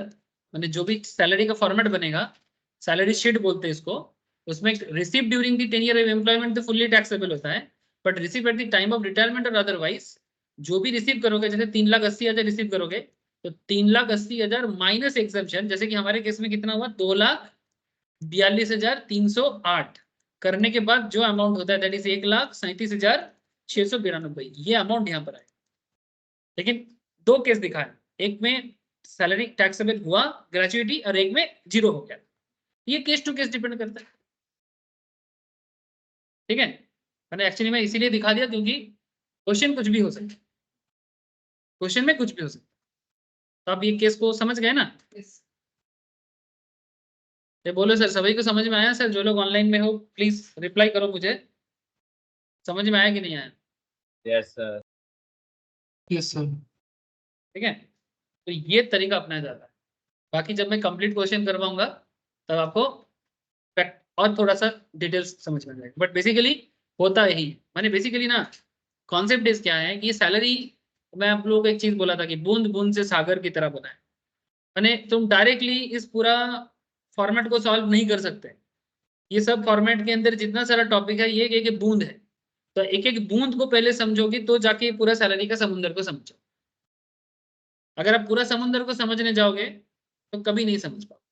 मैंने जो भी सैलरी का फॉर्मेट बनेगा, सैलरी शीट बोलते हैं इसको, उसमें receive during the tenure of employment तो फुल्ली टैक्सेबल होता है, but receive at the time of retirement और अदरवाइज जो भी रिसीव करोगे, जैसे 3,80,000 रिसीव करोगे तो 3,80,000 माइनस एग्जम्पशन, जैसे कि हमारे केस में कितना हुआ 2,42,308 करने के बाद जो अमाउंट होता है दैट इज 1,37,692, ये अमाउंट यहाँ पर आए। लेकिन दो केस दिखाए, एक में सैलरी टैक्सेबल हुआ ग्रेचुइटी और एक में 0 हो गया। ये केस टू केस डिपेंड करता है, ठीक है। मैंने एक्चुअली मैं इसीलिए दिखा दिया क्योंकि क्वेश्चन कुछ भी हो सकता है, क्वेश्चन में कुछ भी हो सकता है। तो आप ये केस को समझ गए ना? ये बोलो सर, सभी को समझ में आया? सर जो लोग ऑनलाइन में हो प्लीज रिप्लाई करो मुझे, समझ में आया कि नहीं आया? Yes sir. यस सर, ठीक है। तो ये तरीका अपनाया जाता है। बाकी जब मैं कंप्लीट क्वेश्चन करवाऊंगा तब आपको और थोड़ा सा डिटेल्स समझ में आएगा, बट बेसिकली होता यही। मैंने बेसिकली ना कॉन्सेप्ट इस क्या है कि सैलरी, मैं आप लोगों को एक चीज बोला था कि बूंद बूंद से सागर की तरह बना है। मैंने तुम डायरेक्टली इस पूरा फॉर्मेट को सॉल्व नहीं कर सकते। ये सब फॉर्मेट के अंदर जितना सारा टॉपिक है ये एक बूंद है, तो एक एक बूंद को पहले समझोगे तो जाके पूरा सैलरी का समुद्र को समझो। अगर आप पूरा समुद्र को समझने जाओगे तो कभी नहीं समझ पाओगे,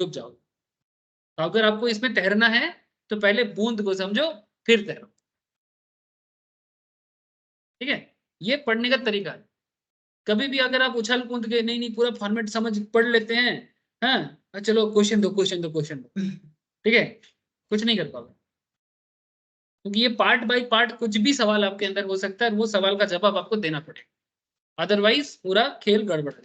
डूब जाओगे। तो अगर आपको इसमें तैरना है तो पहले बूंद को समझो फिर तैरो, ठीक है। ये पढ़ने का तरीका है। कभी भी अगर आप उछल कूद के नहीं पूरा फॉर्मेट समझ पढ़ लेते हैं, हाँ चलो क्वेश्चन दो, ठीक है, कुछ नहीं कर पाओगे, क्योंकि ये पार्ट बाय पार्ट कुछ भी सवाल आपके अंदर हो सकता है और वो सवाल का जवाब आपको देना पड़ेगा, अदरवाइज पूरा खेल गड़बड़ है,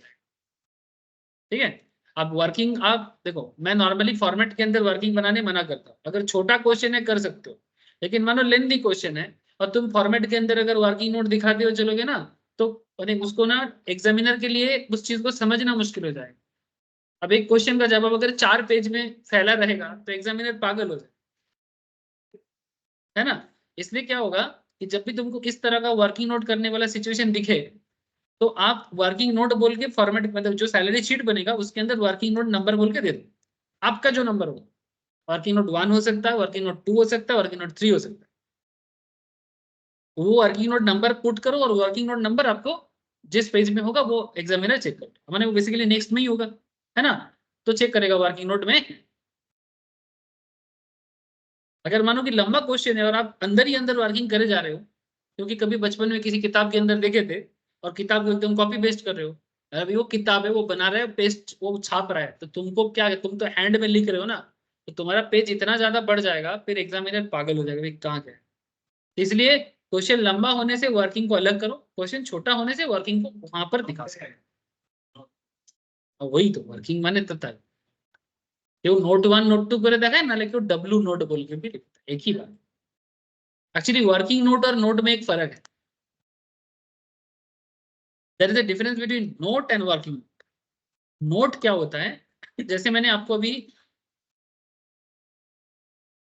ठीक है। अब वर्किंग आप देखो, मैं नॉर्मली फॉर्मेट के अंदर वर्किंग बनाने मना करता हूँ। अगर छोटा क्वेश्चन है कर सकते हो, लेकिन मानो लेंथी क्वेश्चन है और तुम फॉर्मेट के अंदर अगर वर्किंग नोट दिखाते हो चलोगे ना, तो अरे उसको ना एग्जामिनर के लिए उस चीज को समझना मुश्किल हो जाएगा। अब एक क्वेश्चन का जवाब अगर 4 पेज में फैला रहेगा तो एग्जामिनर पागल हो जाए, है ना। इसलिए क्या होगा कि जब भी तुमको इस तरह का वर्किंग नोट करने वाला सिचुएशन दिखे, तो आप वर्किंग नोट बोल के फॉर्मेट, मतलब जो सैलरी शीट बनेगा उसके अंदर वर्किंग नोट नंबर बोल के दे दो, आपका जो नंबर हो। वर्किंग नोट 1 हो सकता है, वर्किंग नोट 2 हो सकता है, वर्किंग नोट 3 हो सकता है। वो वर्किंग नोट नंबर पुट करो और वर्किंग नोट नंबर आपको जिस पेज में होगा वो एग्जामिनर चेक करेगा, माने वो बेसिकली नेक्स्ट में ही होगा, है ना। तो चेक करेगा वर्किंग नोट में। अगर मानो कि लंबा क्वेश्चन है और आप अंदर ही अंदर वर्किंग करे जा रहे हो, क्योंकि कभी बचपन में किसी किताब के अंदर देखे थे और किताब को एकदम कॉपी पेस्ट कर रहे हो, अभी वो किताब है वो बना रहा है, पेस्ट वो छाप रहा है, तो तुमको क्या है, तुम तो हैंड में लिख रहे हो ना, तो तुम्हारा पेज इतना ज्यादा बढ़ जाएगा, फिर एग्जामिनर पागल हो जाएगा भाई कहाँ क्या है। इसलिए क्वेश्चन लंबा होने से वर्किंग को अलग करो, क्वेश्चन छोटा होने से वर्किंग को वहां पर दिखा सकते। वही तो वर्किंग माने तथा क्यों नोट 1 नोट 2 करे देखा है ना, लेकिन डब्ल्यू नोट बोल के भी लिखता है, एक ही बात। एक्चुअली वर्किंग नोट और नोट में एक फर्क है, there is a difference between note and working note. Note क्या होता है, जैसे मैंने आपको अभी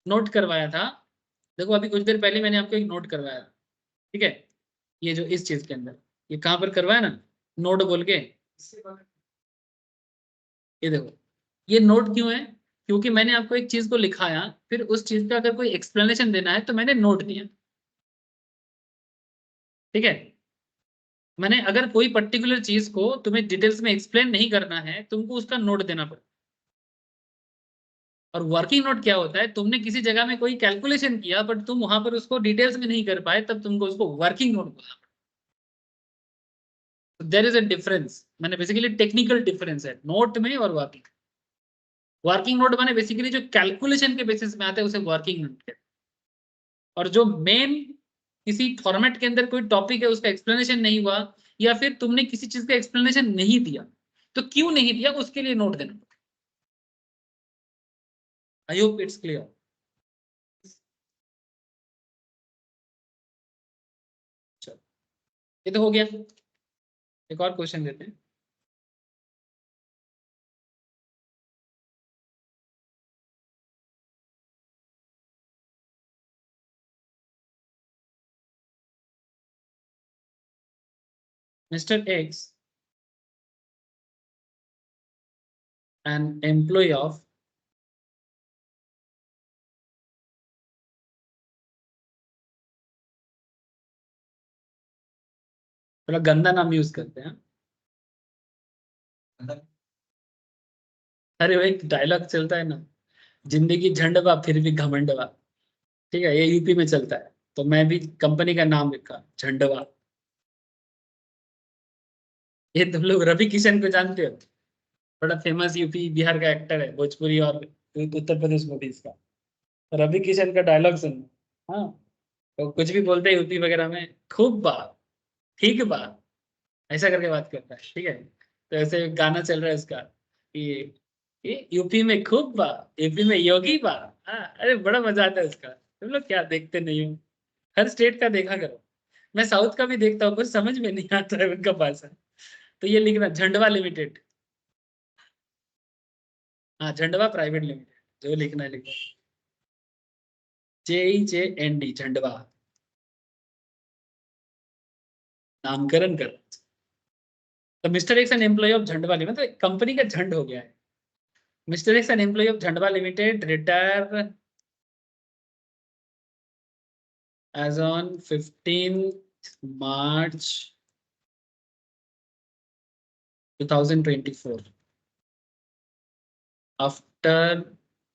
नोट करवाया था, देखो अभी कुछ देर पहले मैंने आपको एक नोट करवाया था, ठीक है, ये जो इस चीज के अंदर, ये कहां पर करवाया ना, नोट बोल के, ये देखो, ये नोट क्यों है, क्योंकि मैंने आपको एक चीज को लिखाया, फिर उस चीज का अगर कोई एक्सप्लेनेशन देना है तो मैंने नोट दिया, ठीक है। मैंने अगर कोई पर्टिकुलर चीज को तुम्हें डिटेल्स में एक्सप्लेन नहीं करना है, तुमको उसका नोट देना पड़ेगा। और वर्किंग नोट क्या होता है, तुमने किसी जगह में कोई कैलकुलेशन किया बट तुम वहां पर उसको डिटेल्स में नहीं कर पाए, तब तुमको उसको वर्किंग नोट बोला। देयर इज अ डिफरेंस, मैंने बेसिकली टेक्निकल डिफरेंस है नोट में और वर्किंग। वर्किंग नोट माने बेसिकली जो कैलकुलेशन के बेसिस में आता है उसे वर्किंग नोट कहते हैं। और जो मेन किसी फॉर्मेट के अंदर कोई टॉपिक है उसका एक्सप्लेनेशन नहीं हुआ, या फिर तुमने किसी चीज का एक्सप्लेनेशन नहीं दिया, तो क्यों नहीं दिया उसके लिए नोट देना। I hope it's clear. चलो ये तो हो गया, एक और क्वेश्चन देते हैं। Mr. X, an employee of थोड़ा गंदा नाम यूज करते हैं। अरे भाई डायलॉग चलता है ना, जिंदगी झंडवा फिर भी घमंडवा, ठीक है, ये यूपी में चलता है, तो मैं भी कंपनी का नाम लिखा झंडवा। ये तुम लोग रवि किशन को जानते हो, बड़ा फेमस यूपी बिहार का एक्टर है, भोजपुरी और उत्तर प्रदेश मूवीज का। रवि किशन का डायलॉग सुनना, हाँ, तो कुछ भी बोलते हैं यूपी वगैरह में, खूब बात, ठीक बात, ऐसा करके बात करता है, ठीक है। तो ऐसे गाना चल रहा है उसका कि यूपी में खूब बात, यूपी में योगी बात, हाँ, अरे बड़ा मजा आता है उसका। तुम लोग क्या देखते नहीं हो, हर स्टेट का देखा करो। मैं साउथ का भी देखता हूँ, कुछ समझ में नहीं आता है उनका भाषा। तो ये लिखना झंडवा लिमिटेड, हाँ झंडवा प्राइवेट लिमिटेड, जो लिखना है लिखो, JEJND झंडवा, नामकरण कर। तो mister X an employee of Jhandwa limited, मतलब कंपनी का झंड हो गया है। Mister X an employee of Jhandwa limited retire as on 15th March 2024 after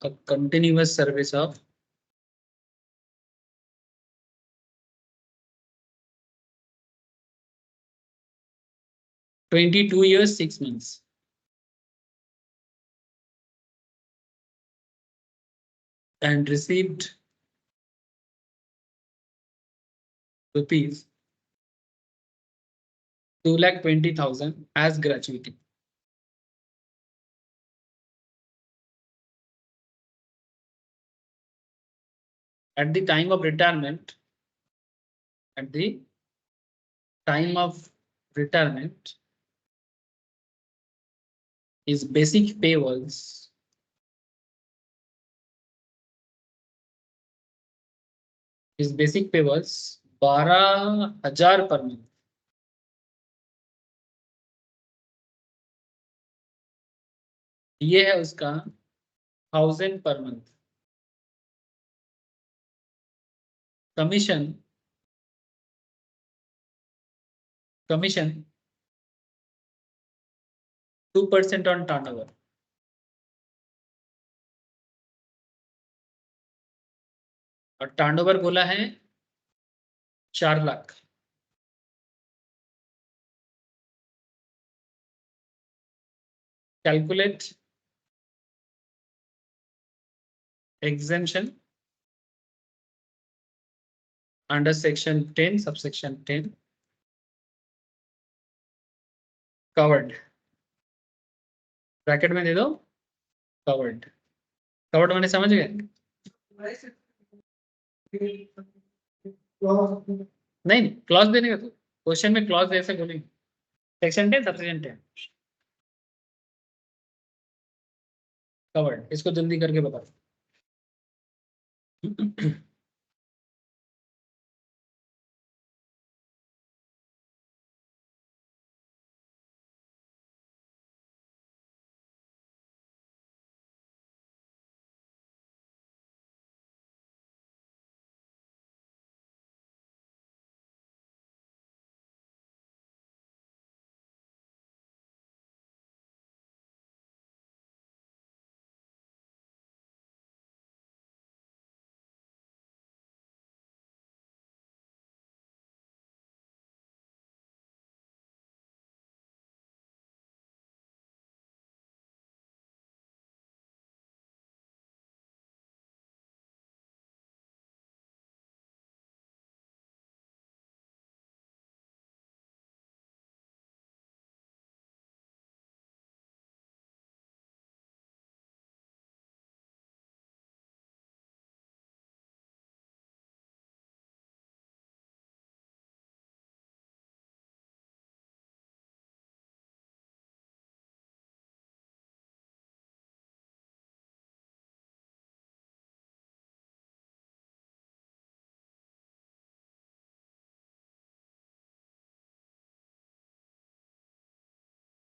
a continuous service of 22 years 6 months and received rupees 2,20,000 as gratuity. At the time of retirement, at the time of retirement his basic pay was his basic pay was 12,000 per month. ये है उसका 1000 per month. Commission 2% on turnover. और turnover बोला है 4 lakh. Calculate exemption under section 10 subsection 10 covered. Bracket में दे दो covered. covered मैंने समझ गए. नहीं क्लॉज देने का तो क्वेश्चन में क्लॉज ऐसे बोलेंगे. Section 10 subsection 10 covered. इसको जल्दी करके बताओ.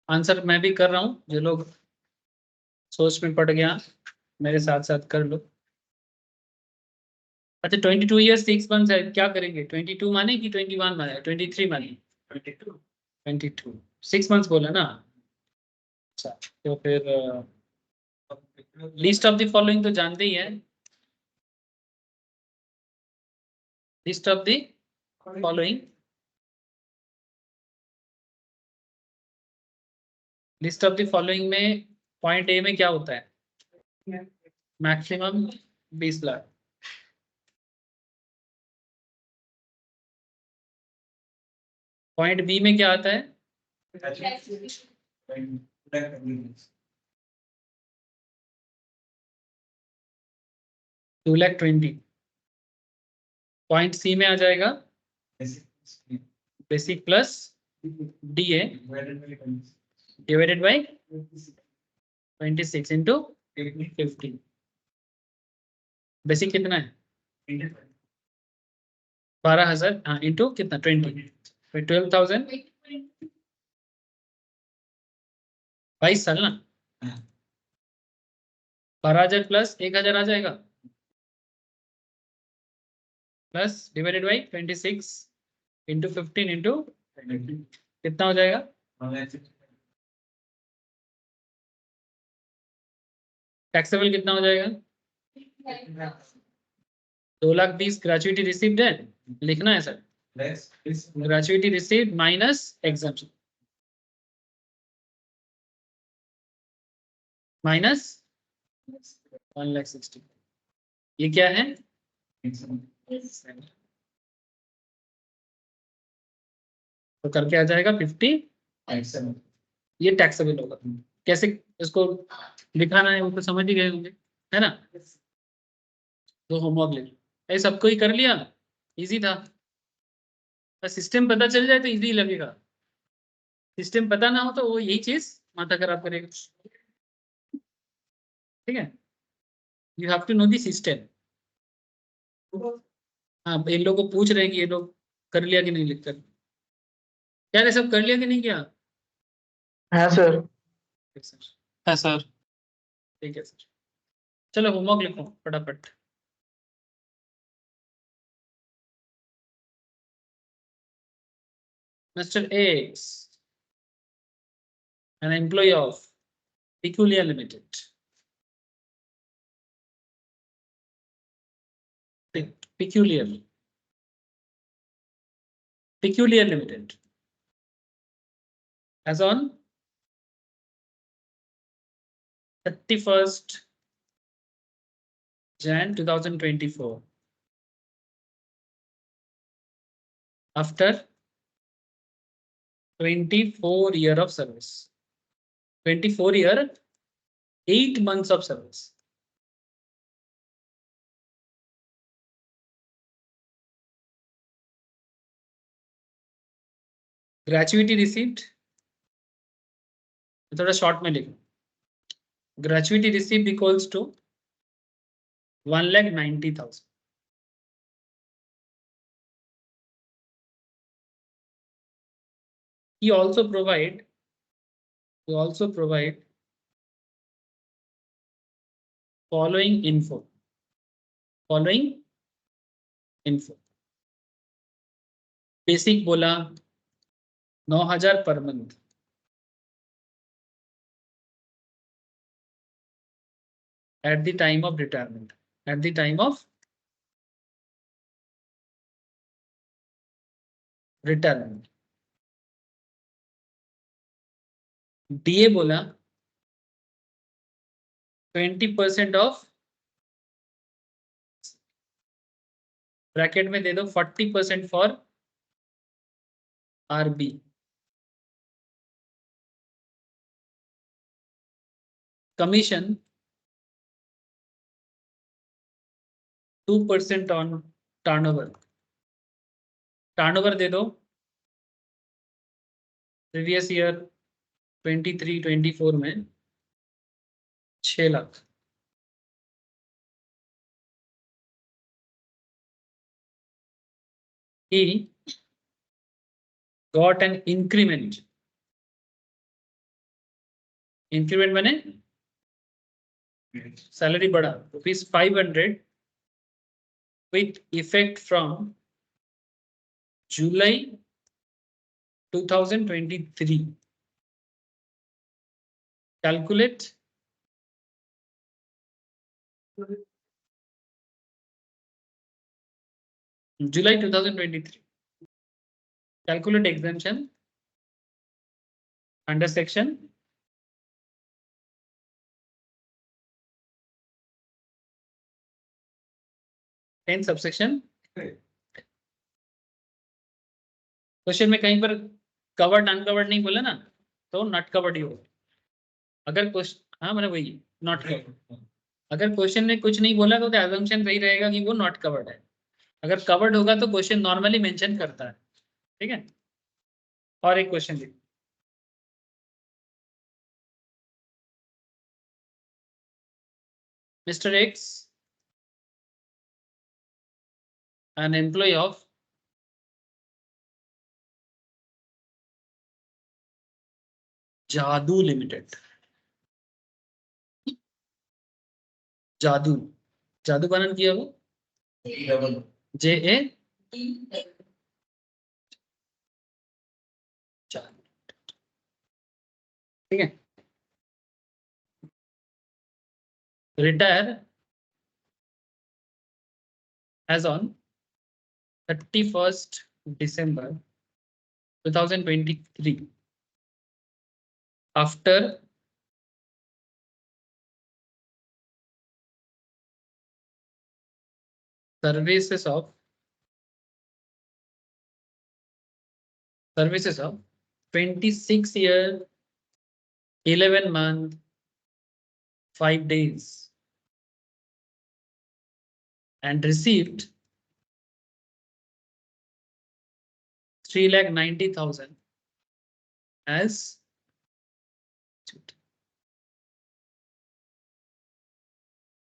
आंसर मैं भी कर रहा हूँ. जो लोग सोच में पड़ गया मेरे साथ साथ कर लो. अच्छा 22 ईयर्स 6 मंथ्स है. क्या करेंगे? 22 माने कि 21 माने? 23 माने? 22 6 मंथ्स बोला ना. अच्छा तो फिर लिस्ट ऑफ द फॉलोइंग तो जानते ही है. List of the following. List of the following में पॉइंट ए में क्या होता है? मैक्सिमम 20 लाख. पॉइंट बी में क्या आता है? 2,20,000. पॉइंट सी में आ जाएगा basic plus DA divided by 26 into 50. Basic कितना है? 12,000. हाँ इंटू कितना? 20. 12,000 22 साल ना. 12,000 प्लस 1,000 आ जाएगा plus divided by 26 into 15 into कितना हो जाएगा? टैक्सेबल कितना हो जाएगा? 2,20,000 ग्रेचुइटी रिसीव्ड है. लिखना है sir. Gratuity received minus exemption minus 1,60,000. ये क्या है? तो करके आ जाएगा 50. ये टैक्सेबल होगा. कैसे इसको दिखाना है वो तो समझ ही गए होंगे है ना. तो होमवर्क ले लो. ये सबको ही कर लिया. इजी था. सिस्टम पता चल जाए तो इजी लगेगा, सिस्टम पता ना हो तो वो यही चीज माथा खराब करेगा। ठीक है, you have to know the system. हाँ, इन लोगों को पूछ रहे हैं कि ये लोग कर लिया कि नहीं लिख कर, क्या रे सब कर लिया कि नहीं किया? हाँ सर। हाँ सर, ठीक है सर। चलो होमवर्क लिखो फटाफट। Mr. X, an employee of Peculiar Limited. Peculiar. Peculiar Limited. As on 31st Jan 2024. After 24 year of service. 24 year, 8 months of service. Gratuity received. थोड़ा शॉर्ट में लिखो। Gratuity received equals to 1,90,000. He also provide following info. Basic बोला 9,000 per month. At the time of retirement. At the time of retirement. DA बोला 20% of, bracket में दे दो 40% for RB। Commission 2% on turnover. Turnover दे दो previous year 23-24 में 6 lakh. He got an increment. Increment मैंने salary बढ़ा ₹500 with effect from July 2023. Calculate July 2023. Calculate exemption under section in subsection। Question में कहीं पर कवर्ड अनकवर्ड नहीं बोला ना, तो नॉट कवर्ड ही होगा। अगर क्वेश्चन, हाँ मैंने वही नॉट कवर्ड, अगर क्वेश्चन में कुछ नहीं बोला तो assumption सही रहेगा कि वो नॉट कवर्ड है। अगर कवर्ड होगा तो क्वेश्चन नॉर्मली मेंशन करता है। ठीक है, और एक क्वेश्चन देखो। Mr. X, an employee of जादू लिमिटेड। जादू, जादू बनन किया वो JA ठीक है। Retire as on 31st December 2023 after services of 26 year 11 month 5 days and received 3,90,000 as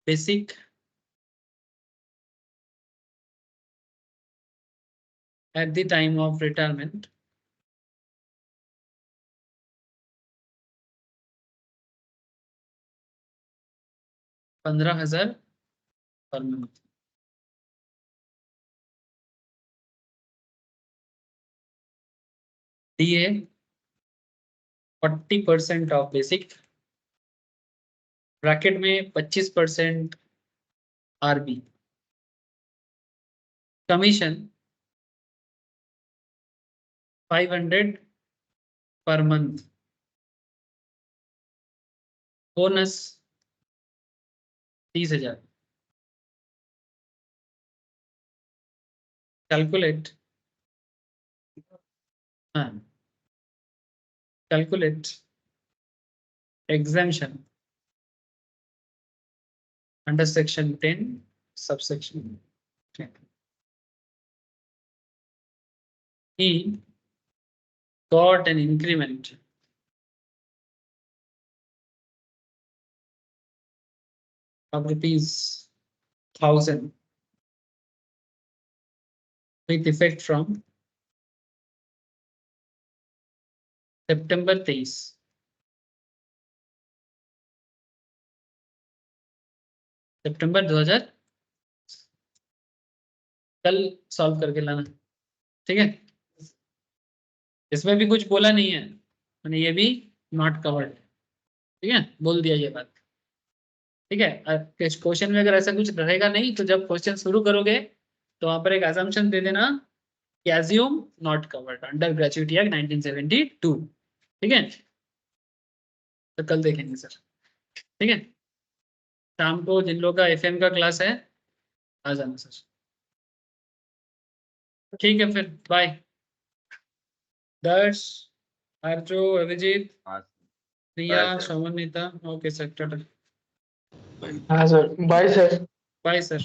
basic at the time of retirement. $15,000 per month. DA 40% of basic, bracket में 25% RB, commission 500 per month, bonus 30,000. Calculate. Calculate exemption under section 10 subsection 10. He got an increment of ₹1,000 with effect from September 23, सितंबर 2000 कल solve करके लाना, ठीक है। इसमें भी कुछ बोला नहीं है, मैंने ये भी नॉट कवर्ड, ठीक है, बोल दिया ये बात, ठीक है। क्वेश्चन में अगर ऐसा कुछ रहेगा नहीं तो जब क्वेश्चन शुरू करोगे तो वहां पर एक असम्पशन दे देना कि assume not covered under gratuity act 1972, ठीक है। तो कल देखेंगे सर, ठीक है। शाम को जिन लोगों का FM का क्लास है आ जाना सर, ठीक है। फिर बाय। दर्श, आर्जो, अभिजीत, हाँ Priya, Bye, sir. Shobhan, Nita, okay sir, tata, हाँ sir, bye sir. Bye sir.